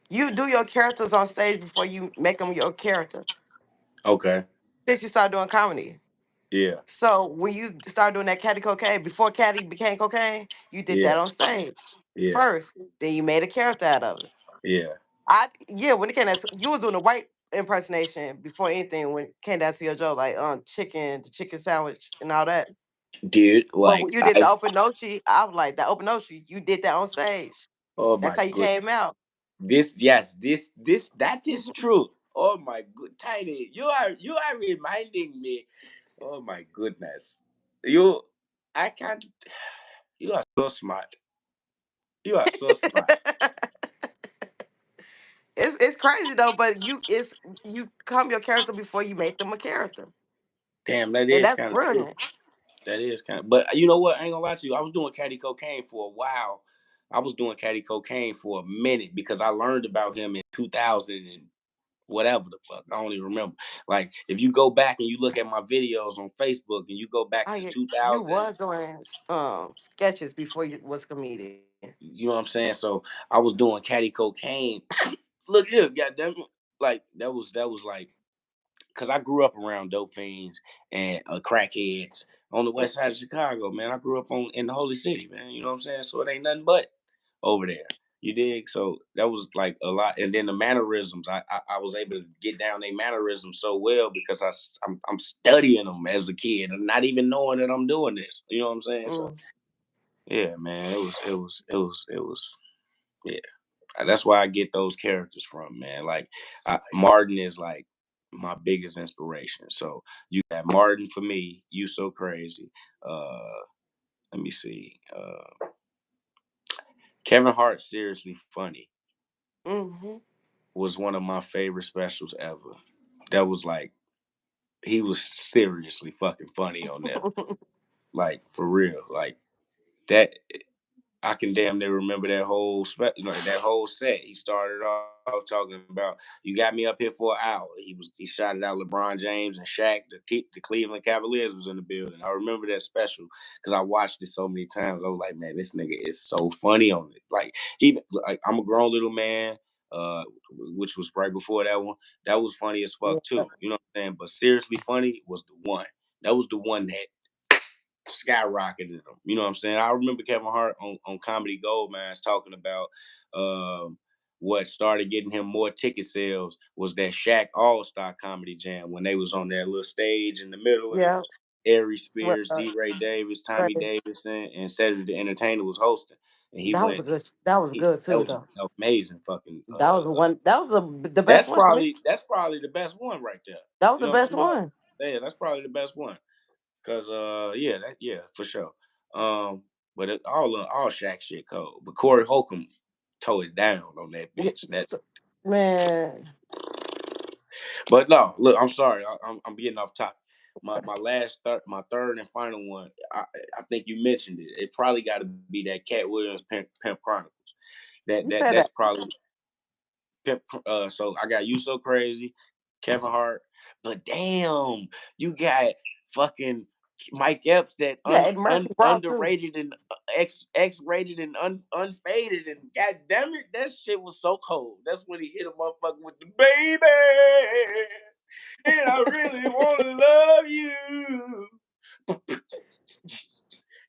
You do your characters on stage before you make them your character. okay, Since you started doing comedy. yeah, So when you started doing that Caddy Cocaine, before Caddy became cocaine, you did that yeah, on stage yeah, first. Then you made a character out of it. yeah, Yeah, when it came to you was doing the white. impersonation before anything when it came down to your joke, like chicken, the chicken sandwich and all that. dude. But Like when you did the I, open nochi, I was like, the open nochi, you did that on stage. oh That's my how you good. came out. This yes, this that is true. Oh my good Tiny, you are reminding me. Oh my goodness, you I can't. You are so smart. You are so smart. It's crazy though, but you come your character before you make them a character, Damn, that and is that's kind of true. brilliant. That is kind of. But you know what? I ain't gonna lie to you. I was doing caddy cocaine for a while. I was doing caddy cocaine for a minute because I learned about him in 2000 and whatever the fuck. I don't even remember. Like if you go back and you look at my videos on Facebook and you go back Oh to yeah, you 2000, was doing sketches before you was comedian. you know what I'm saying? So I was doing caddy cocaine. Look here, goddamn it. Like that was like because I grew up around dope fiends and crackheads on the west side of Chicago, man. I grew up on in the Holy City, man. You know what I'm saying? So it ain't nothing but over there. You dig? So that was like a lot, and then the mannerisms. I was able to get down their mannerisms so well because I'm studying them as a kid and not even knowing that I'm doing this. You know what I'm saying? So Mm. yeah, man, it was yeah. That's where I get those characters from, man. Like Martin is like my biggest inspiration. So you got Martin for me. You so crazy. Let me see. Kevin Hart, seriously funny, Mm-hmm. was one of my favorite specials ever. That was like he was seriously fucking funny on there. Like for real. Like that I can damn near remember that whole that whole set. He started off talking about you got me up here for an hour. He shot it out LeBron James and Shaq. The Cleveland Cavaliers was in the building. I remember that special because I watched it so many times. I was like, man, this nigga is so funny on it. Like even like I'm a grown little man, uh, which was right before that one. That was funny as Yeah. fuck too. You know what I'm saying? But seriously funny was the one. That was the one that skyrocketed him. You know what I'm saying? I remember Kevin Hart on Comedy Gold Mines talking about um, what started getting him more ticket sales was that Shaq All Star Comedy Jam when they was on that little stage in the middle and it Yeah. was Ari Well, Spears, D. Ray Davis, right. Tommy Davidson, and Cedric the Entertainer was hosting, and he That was went. a good. That was good That too, was though. amazing, fucking. That was the one. That was the best one to me. That's probably the best one right there. That was You the know what best I'm talking about? one. Yeah, that's probably the best one. Cause yeah, yeah, for sure. But all Shaq shit cold. But Corey Holcomb tore it down on that Yeah, bitch. That man, but no, look, I'm sorry, I'm getting off topic. My third and final one. I think you mentioned it. It probably got to be that Cat Williams Pimp Chronicles. you said That's that. probably so I got You So Crazy, Kevin Hart, but damn, you got fucking Mike Epps that Yeah, Eddie Murphy Raw too. underrated and X rated and unfaded and god damn it, that shit was so cold. That's when he hit a motherfucker with the baby, and I really want to love you.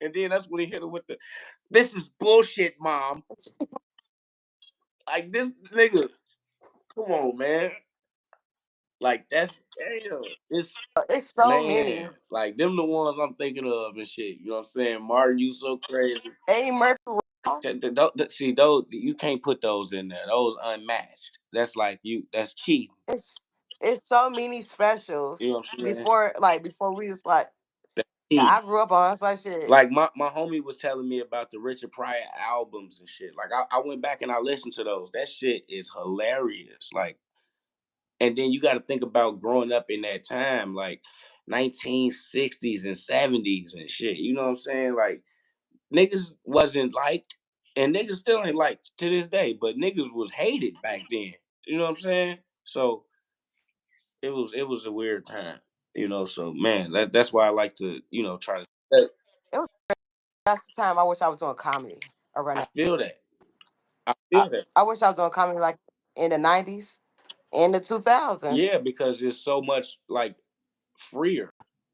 And then that's when he hit her with the this is bullshit, mom. Like this nigga, come on, man. Like that's damn. It's It's so man. many. Like them the ones I'm thinking of and shit. You know what I'm saying? Martin, you so crazy. Eddie Murphy Raw. See those you can't put those in there. Those unmatched. That's like you. That's cheating. It's it's so many specials You know what I'm saying? before we was like That's I cheating. grew up on such shit. Like my homie was telling me about the Richard Pryor albums and shit. Like I went back and I listened to those. That shit is hilarious. Like and then you got to think about growing up in that time, like 1960s and 70s and shit. You know what I'm saying? Like niggas wasn't liked, and niggas still ain't liked to this day. But niggas was hated back then. You know what I'm saying? So it was a weird time. You know, so man, that's why I like to try to. It was that's the time I wish I was doing comedy around I that. feel that. I I, feel that. I wish I was doing comedy like in the 90s and the 2000s. Yeah, because there's so much like freer.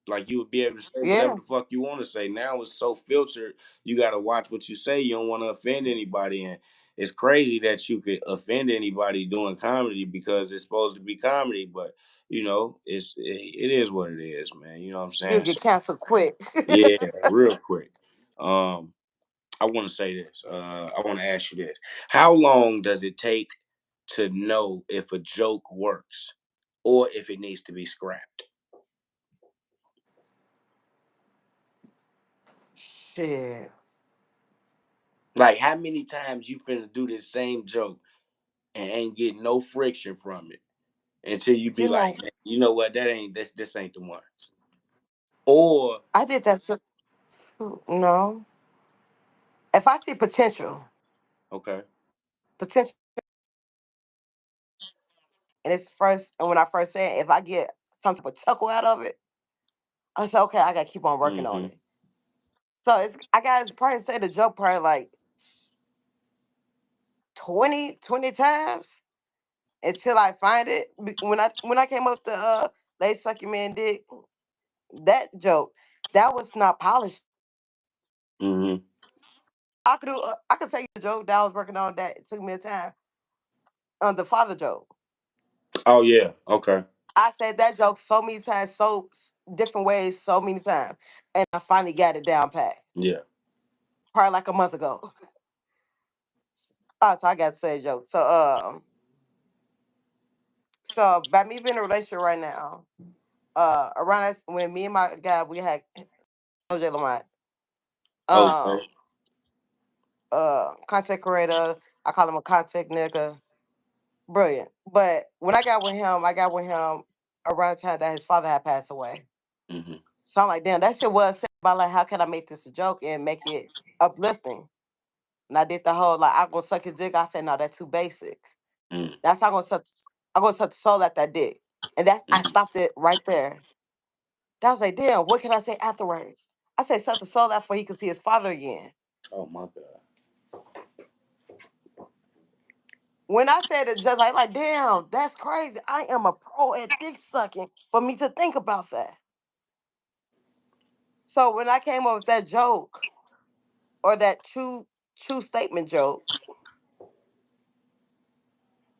Like you would be able to say whatever Yeah. the fuck you want to say. Now it's so filtered. You got to watch what you say. You don't want to offend anybody, it's crazy that you could offend anybody doing comedy because it's supposed to be comedy, but it is what it is, man. You know what I'm You'll saying? So get canceled quick. yeah, real quick. Um, I want to say this. I want to ask you this: how long does it take to know if a joke works or if it needs to be scrapped? Shit. Like, how many times you finna do this same joke and ain't getting no friction from it until you be You like, know, "Man, you know what? That ain't this ain't the one." Or I did that. No, if I see okay, potential, and it's first, and when I first say it, if I get some type of chuckle out of it, I say, okay, I gotta keep on working on mm-hmm, it. So I gotta probably say the joke probably like 20 times until I find it. When I came up to "They Suck Your Man Dick," that joke, that was not polished. mm-hmm. I could tell you the joke that I was working on that it took me a time. The father joke. Oh yeah, okay, I said that joke so many times, different ways, so many times, and I finally got it down pat. yeah, Probably like a month ago. So I got to say a joke. So by me being in a relationship right now, around us when me and my guy we had OJ Lamont, okay, um, content creator. I call him a content nigga. Brilliant. But when I got with him around the time that his father had passed away. mm-hmm, So I'm like, damn, that shit was sad about like how can I make this a joke and make it uplifting? And I did the whole like I'm gonna suck his dick. I said, no, that's too basic. mm-hmm, That's how I'm gonna suck the soul at that dick. And that I mm-hmm. stopped it right there. That was like, damn, what can I say afterwards? I said suck the soul out before he could see his father again. Oh my god, When I said it, just like, damn, that's crazy. I am a pro at dick sucking for me to think about that. So when I came up with that joke or that true statement joke,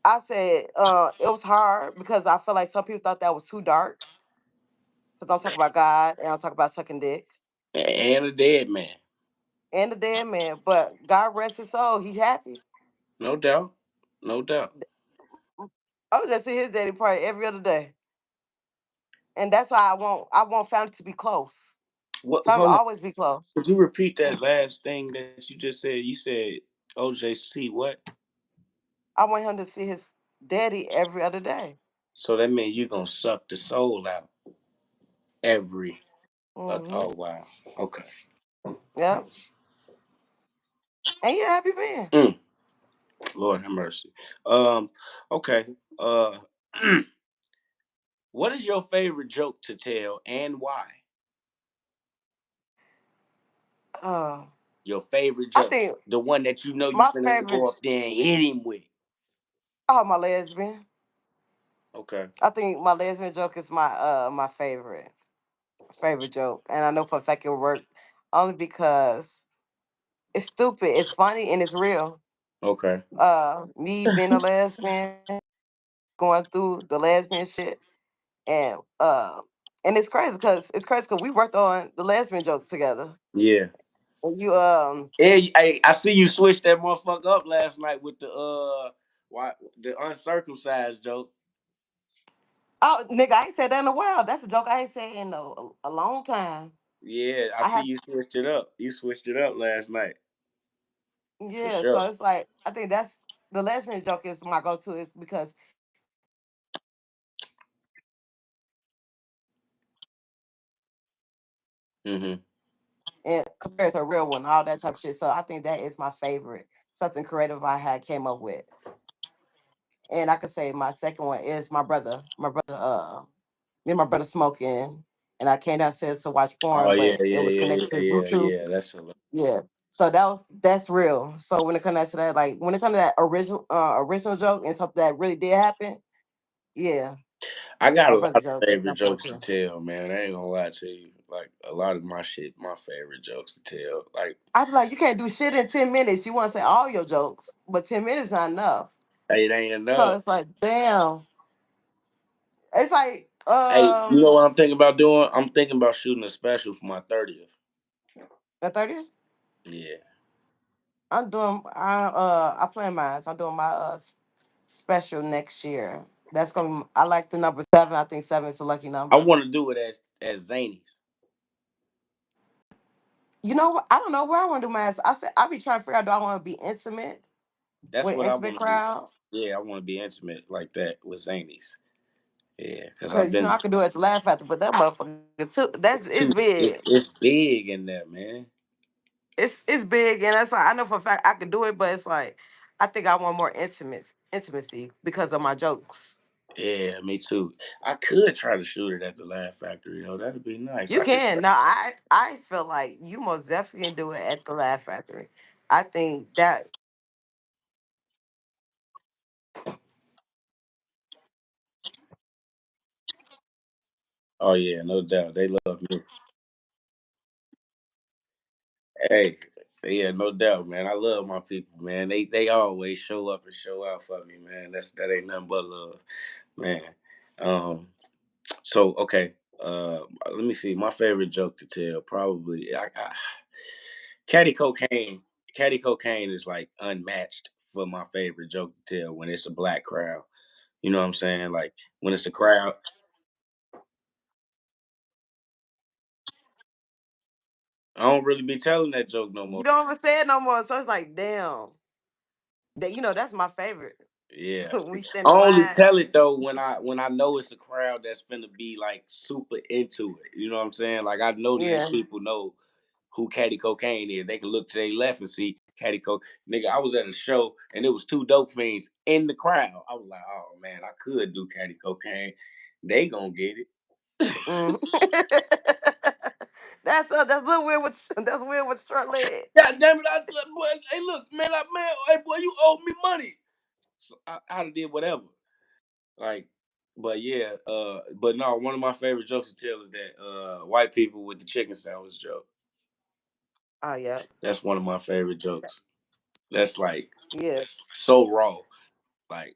I said it was hard because I feel like some people thought that was too dark because I'm talking about God and I'm talking about sucking dick and a dead man, and the dead man. But God rest his soul, he's happy. no doubt, no doubt. I was just see his daddy probably every other day, and that's why I want family to be close. What? Family Hold on. always be close. Could you repeat that last thing that you just said? You said OJC what? I want him to see his daddy every other day. So that means you gonna suck the soul out every. Hmm. Oh wow. Okay. Yeah, and you a happy man. Mm, Lord have mercy. Um. Okay. Uh. What is your favorite joke to tell and why? Uh, Your favorite I joke, think the one that you know you my finna go favorite. up there and hit him with. Oh, my lesbian. Okay. I think my lesbian joke is my favorite joke, and I know for a fact it'll work only because it's stupid, it's funny, and it's real. Okay. Me being a lesbian, going through the lesbian shit, and it's crazy because we worked on the lesbian jokes together. Yeah. And you Hey, I see you switch that motherfucker up last night with the why the uncircumcised joke. oh nigga, I ain't said that in a while. That's a joke I ain't said in a long time. Yeah, I I see have you switched it up. You switched it up last night for Yeah, sure. so it's like I think that's the lesbian joke is my go-to is because Hmm. and compared to a real one, all that type of shit. So I think that is my favorite, something creative I had came up with. And I could say my second one is my brother. Me and my brother smoking, and I came downstairs to watch Oh porn, yeah, but it yeah, was yeah, connected yeah, to yeah, Bluetooth. yeah. That's hilarious. Yeah. So that's real. So when it comes to that, like when it comes to that original joke and something that really did happen, yeah. I got My a lot brother of Joe think favorite I'm funny jokes to too. tell, man. I ain't gonna lie to you. Like a lot of my shit, my favorite jokes to tell. Like, I be like, you can't do shit in 10 minutes. You want to say all your jokes, but 10 minutes not enough. hey, it ain't So enough. it's like, damn. It's like, Hey, you know what I'm thinking about doing? I'm thinking about shooting a special for my 30th. the 30th. Yeah, I plan mine. So I'm doing my special next year. That's gonna. I like the number seven. I think seven is a lucky I number. want to do it as Zany's. You know what? I don't know where I want to do mine. I said I be trying to figure out, do I want to be intimate That's with an what I intimate want to be. crowd? Yeah, I want to be intimate like that with Zany's. Yeah, because I've Because been. I could do it at the Laugh Factory, but that motherfucker too. That's It's it's too. big. It's big in there, man. It's big, and that's like I know for a fact I could do it, but it's like I think I want more intimacy because of my jokes. Yeah, me too. I could try to shoot it at the Laugh Factory, though. That'd be nice. You I could try. can. Now I feel like you most definitely can do it at the Laugh Factory. I think that Oh yeah, no doubt. They love me. Hey, yeah, no doubt, man. I love my people, man. They always show up and show out for me, man. That ain't nothing but love, man. Um, so okay, let me see. My favorite joke to tell, probably, Caddy Cocaine. Caddy Cocaine is like unmatched for my favorite joke to tell when it's a black crowd. You know what I'm saying? Like when it's a crowd, I don't really be telling that joke no more. you don't even say it no more. So it's like, damn. That that's my favorite. Yeah. We stand I in only line. tell it though when I know it's a crowd that's finna be like super into it. You know what I'm saying? Like I know these Yeah. people know who Caddy Cocaine is. They can look to their left and see Caddy Coke. Nigga, I was at a show and there was two dope fiends in the crowd. I was like, oh man, I could do Caddy Cocaine. They gonna get it. Mm. That's a little weird with that's weird with short leg. God damn it! I said, boy, hey, look, man, hey, boy, you owe me money. So I did whatever. Like, but yeah, but no, one of my favorite jokes to tell is that white people with the chicken sandwich joke. Oh yeah. That's one of my favorite jokes. That's like Yeah. so raw. Like,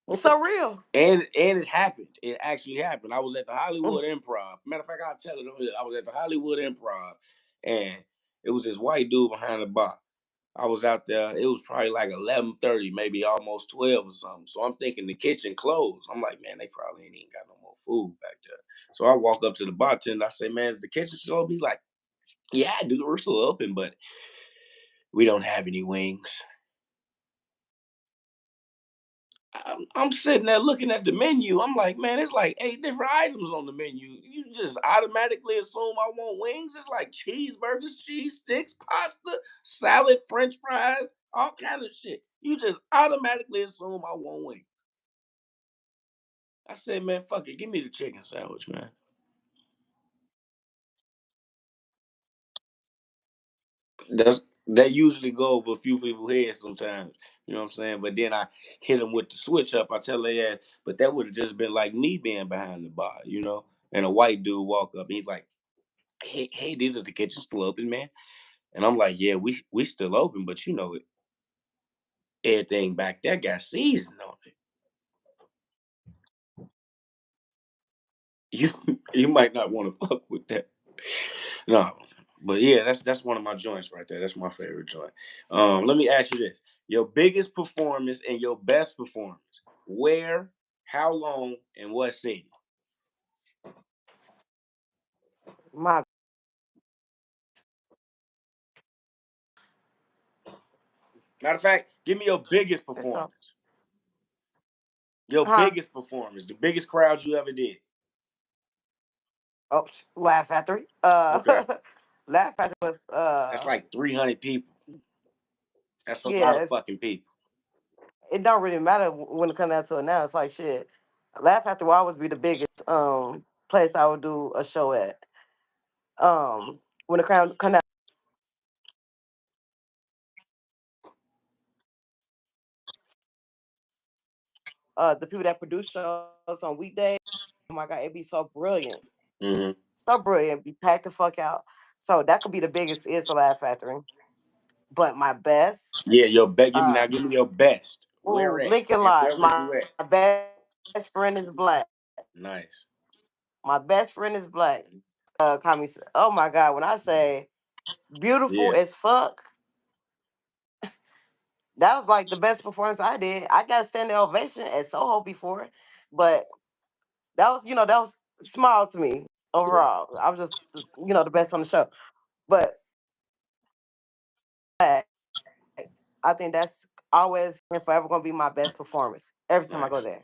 It's so real. and it happened. It actually happened. I was at the Mm. Hollywood Improv. Matter of fact, I'll tell it on here. I was at the Hollywood Improv, and it was this white dude behind the bar. I was out there. It was probably like 11:30, maybe almost 12 or something. So I'm thinking the kitchen closed. I'm like, man, they probably ain't even got no more food back there. So I walk up to the bartender. I say, man, is the kitchen still open? He's like, yeah, dude, we're still open, but we don't have any wings. I'm sitting there looking at the menu. I'm like, man, it's like 8 different items on the menu. You just automatically assume I want wings. It's like cheeseburgers, cheese sticks, pasta, salad, French fries, all kind of shit. You just automatically assume I want wings. I said, man, fuck it, give me the chicken sandwich, man. That's that usually go over a few people's heads sometimes. You know what I'm saying? But then I hit them with the switch up. I tell their ass, but that would have just been like me being behind the bar, you know? And a white dude walk up. He's like, hey, this is the kitchen still open, man? And I'm like, yeah, we still open, but you know, everything back there got seasoning on it. You you might not want to fuck with that. No, but yeah, that's one of my joints right there. That's my favorite joint. Let me ask you this: your biggest performance and your best performance. Where, how long, and what city? My Matter of fact, give me your biggest it's so performance. Your huh? biggest performance, the biggest crowd you ever did. Oh, Laugh Factory. Okay, Laugh Factory was that's like 300 people. That's a lot of yes. fucking people. It don't really matter when it comes down to it now. It's like shit. Laugh Factory will always be the biggest place I would do a show at. When the crowd come out. the people that produce shows on weekdays. Oh my god, it'd be so brilliant, Hmm. so brilliant, be packed the fuck out. So that could be the biggest is the Laugh Factory. But my best, Yeah, your best. uh, Give me your best. Where ooh, at? Lincoln And Lodge. wherever My you at. best friend is black. Nice. My best friend is black. Oh my god, when I say beautiful Yeah. as fuck, that was like the best performance I did. I got a standing ovation at Soho before, but that was small to me Yeah. overall. I was just the best on the show. But I think that's always and forever gonna be my best performance. Every time I go there, Nice.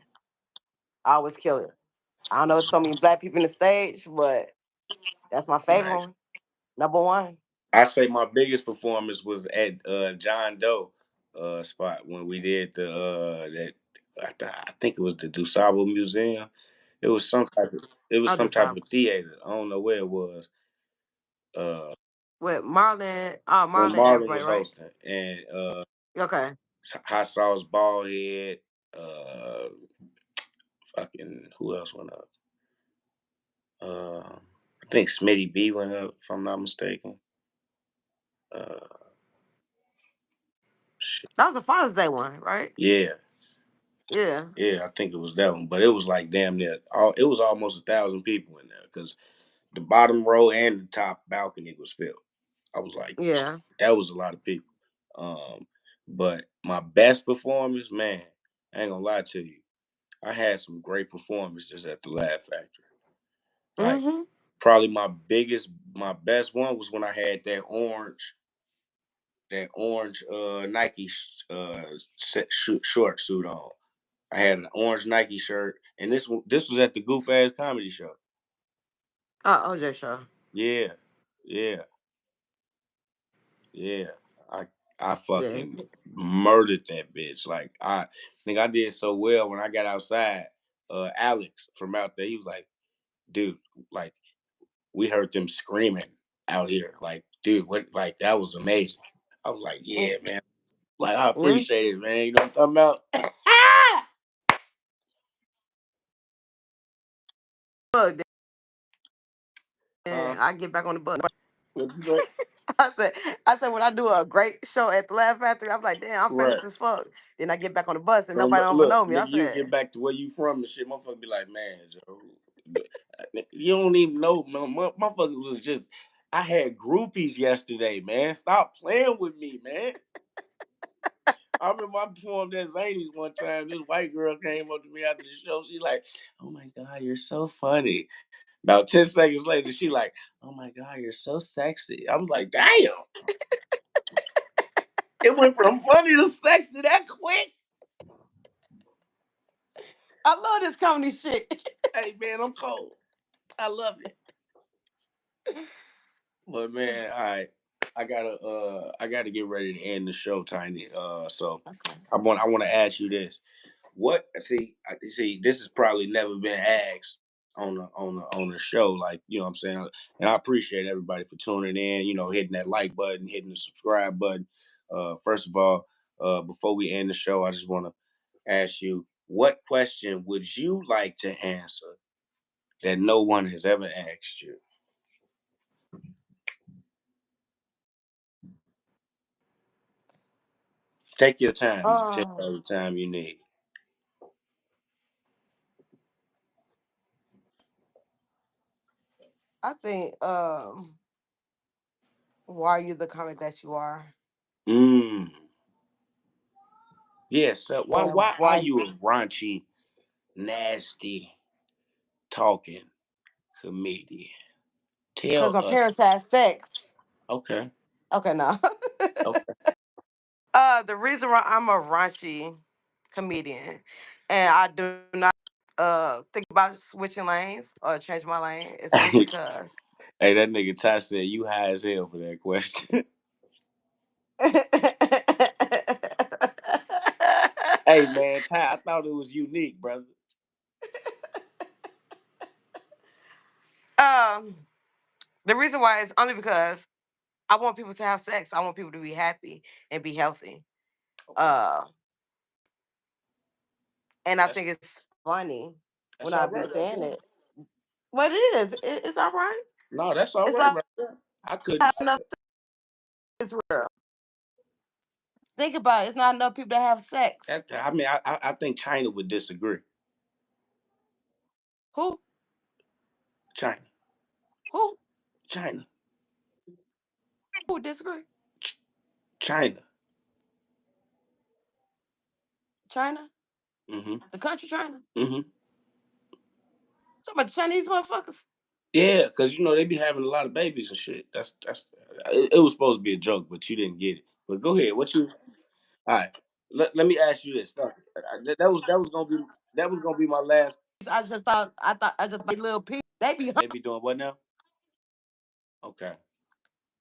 I always kill it. I don't know so many black people in the stage, but that's my favorite one. Nice. Number one. I say my biggest performance was at John Doe spot when we did the that I think it was the Dusable Museum. It was I'll do some type of songs theater. I don't know where it was. Uh, with Marlon. when Marlon, Marlon everybody, was right? hosting and Okay. Hot Sauce Ballhead, uh, fucking who else went up? I think Smitty B went up if I'm not mistaken. Uh, shit. That was the Father's Day one, right? Yeah, Yeah. yeah, I think it was that one, but it was like damn near all. It was almost 1,000 people in there because the bottom row and the top balcony was filled. I was like, Yeah. that was a lot of people. Um, but my best performance, man, I ain't gonna lie to you. I had some great performances at the Laugh Factory. Like Mm-hmm. probably my best one was when I had that orange Nike short suit on. I had an orange Nike shirt, and this was at the Goof Ass Comedy Show. OJ show. Yeah, yeah, yeah. I I Yeah. fucking murdered that bitch. Like I think I did so well when I got outside. Alex from out there, he was like, "Dude, like we heard them screaming out here. Like, dude, what? Like that was amazing." I was like, Mm, "Yeah, man. Like I yeah. appreciate it, man. You know what I'm talking about?" Look, then Huh? I get back on the bus. What you say? I said, when I do a great show at the Laugh Factory, I'm like, damn, I'm famous Right. as fuck. Then I get back on the bus and From nobody don't even look, know me. nigga, I you get said, back to where you from and shit. Motherfucker be like, man, Joe, you don't even know, man. Motherfucker was just. I had groupies yesterday, man. Stop playing with me, man. I remember I performed at Zany's one time. This white girl came up to me after the show. She like, "Oh my god, you're so funny." About 10 seconds later, she like, "Oh my god, you're so sexy." I was like, "Damn, it went from funny to sexy that quick." I love this comedy shit. Hey man, I'm cold. I love it. But man, all right. I gotta get ready to end the show, Tiny. So Okay. I wanna ask you this. What see this has probably never been asked on the show, like, you know what I'm saying? And I appreciate everybody for tuning in, hitting that like button, hitting the subscribe button. First of all, before we end the show, I just wanna ask you, what question would you like to answer that no one has ever asked you? Take your time. You can take Um, all the time you need. I think, why are you the comic that you are? Mm. Yeah, so And why are why? you a raunchy, nasty talking comedian? Because Tell my us. parents had sex. Okay. Okay, no. Okay. The reason why I'm a raunchy comedian and I do not think about switching lanes or change my lane is only Hey, because that nigga Ty said you high as hell for that question. Hey man, Ty, I thought it was unique, brother. um the reason why is only because I want people to have sex. I want people to be happy and be healthy. Okay. Uh and I That's think it's funny when that's I all be right right saying there. it. But it is. It's all right. No, that's all It's right all right there. I couldn't. have enough sex real. Think about it. It's not enough people that have sex. I mean, I think China would disagree. Who? China, Who? China, Who disagree? Ch- China. China? Mhm. The country China? Mhm. Some of the Chinese motherfuckers. Yeah, because they be having a lot of babies and shit. That's. It was supposed to be a joke, but you didn't get it. But go ahead. What you? All right. Let me ask you this. That was gonna be my last. I just thought little people. They be They be doing what now? Okay.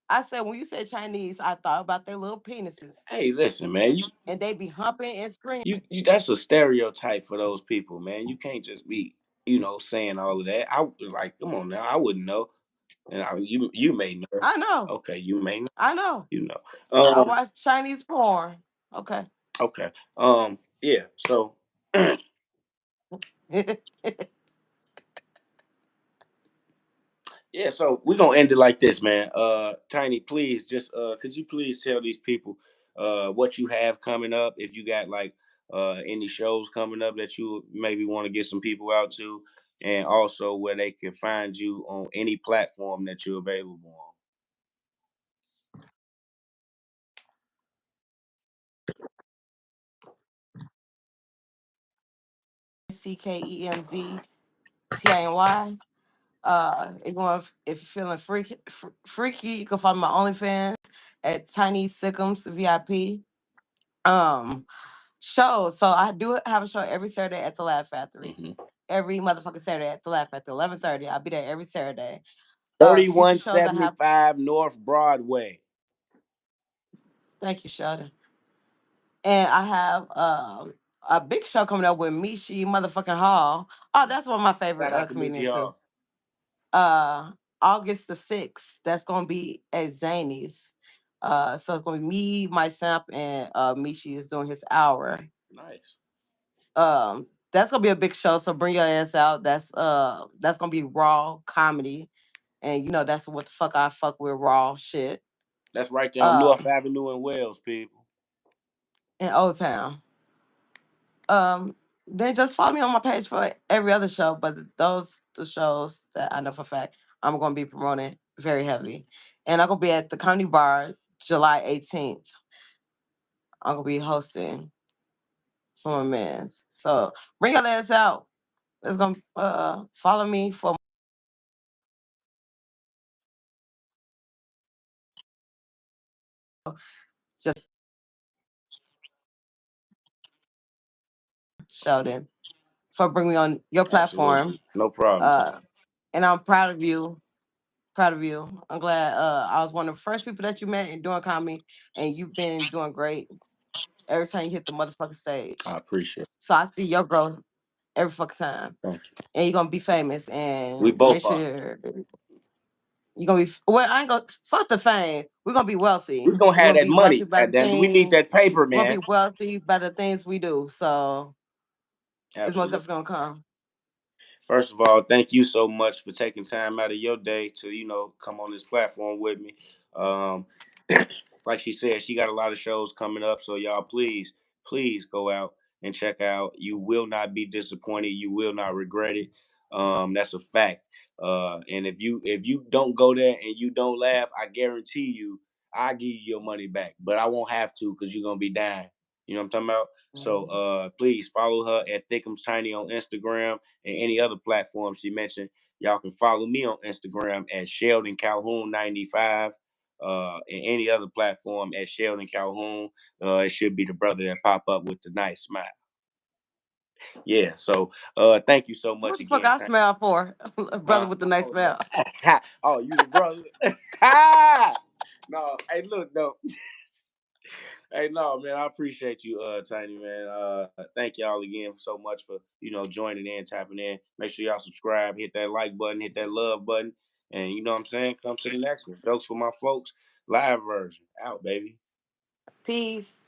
I said when you said Chinese, I thought about their little penises. Hey, listen, man. And they be humping and screaming. That's a stereotype for those people, man. You can't just be, saying all of that. Like, come on now. I wouldn't know. And you may know. I know. Okay, you may know. I know. You know. I watch Chinese porn. Okay. Okay. Yeah. So yeah, so we're gonna end it like this, man. Tiny, please just could you please tell these people what you have coming up, if you got like any shows coming up that you maybe want to get some people out to, and also where they can find you on any platform that you're available on. CKEMZTINY. If you're feeling freaky, you can follow my OnlyFans at Tiny Thickums VIP. Um, Shows. So I do have a show every Saturday at the Laugh Factory. Hmm. Every motherfucking Saturday at the Laugh Factory, 11:30. I'll be there every Saturday. Future shows I have. 3175 North Broadway. Thank you, Sheldon. And I have a big show coming up with Mishi motherfucking Hall. Oh, that's one of my favorite Shout out to Mickey comedians too. Hall. Uh, August the 6th. That's gonna be at Zany's. So it's gonna be me, myself, and Mishi is doing his hour. Nice. That's gonna be a big show. So bring your ass out. That's gonna be raw comedy, and that's what the fuck I fuck with raw shit. That's right there on North Um, Avenue in Wales, people. in Old Town. Then just follow me on my page for every other show. But those the shows that I know for a fact I'm gonna be promoting very heavily, and I'm gonna be at the Comedy Bar July 18th. I'm gonna be hosting for my mans. So bring your ass out. It's gonna follow me for just Sheldon for bringing me on your platform. Absolutely. No problem. Uh, and I'm proud of you. Proud of you. I'm glad I was one of the first people that you met in doing comedy, and you've been doing great every time you hit the motherfucking I stage. appreciate it. So I see your growth every fucking time. Thank you. And you're gonna be famous We and make both sure are. you're gonna be well, I ain't gonna fuck the fame. We're gonna be wealthy. We're gonna We're have gonna that be wealthy money. by the We need thing. that paper, We're gonna man. be wealthy by the things we do. So it's most Absolutely. definitely gonna come. First of all, thank you so much for taking time out of your day to, come on this platform with me. Um, like she said, she got a lot of shows coming up. So y'all, please, please go out and check out. You will not be disappointed. You will not regret it. That's a fact. And if you don't go there and you don't laugh, I guarantee you, I give you your money back. But I won't have to because you're gonna be dying. You know what I'm talking about? So Mhm. please follow her at Thickums Tiny on Instagram and any other platform she mentioned. Y'all can follow me on Instagram at Sheldon Calhoun 95 and any other platform at Sheldon Calhoun. It should be the brother that pop up with the nice smile. Yeah. So thank you so So what much the fuck again. I smell for? A brother Huh? with the nice Oh no. smell. Oh, you the brother? No. Hey, look though. Hey, no, man. I appreciate you, Tiny man. Thank y'all again so much for joining in, tapping in. Make sure y'all subscribe, hit that like button, hit that love button, and you know what I'm saying. Come to the next one. Jokes for my folks, live version out, baby. Peace.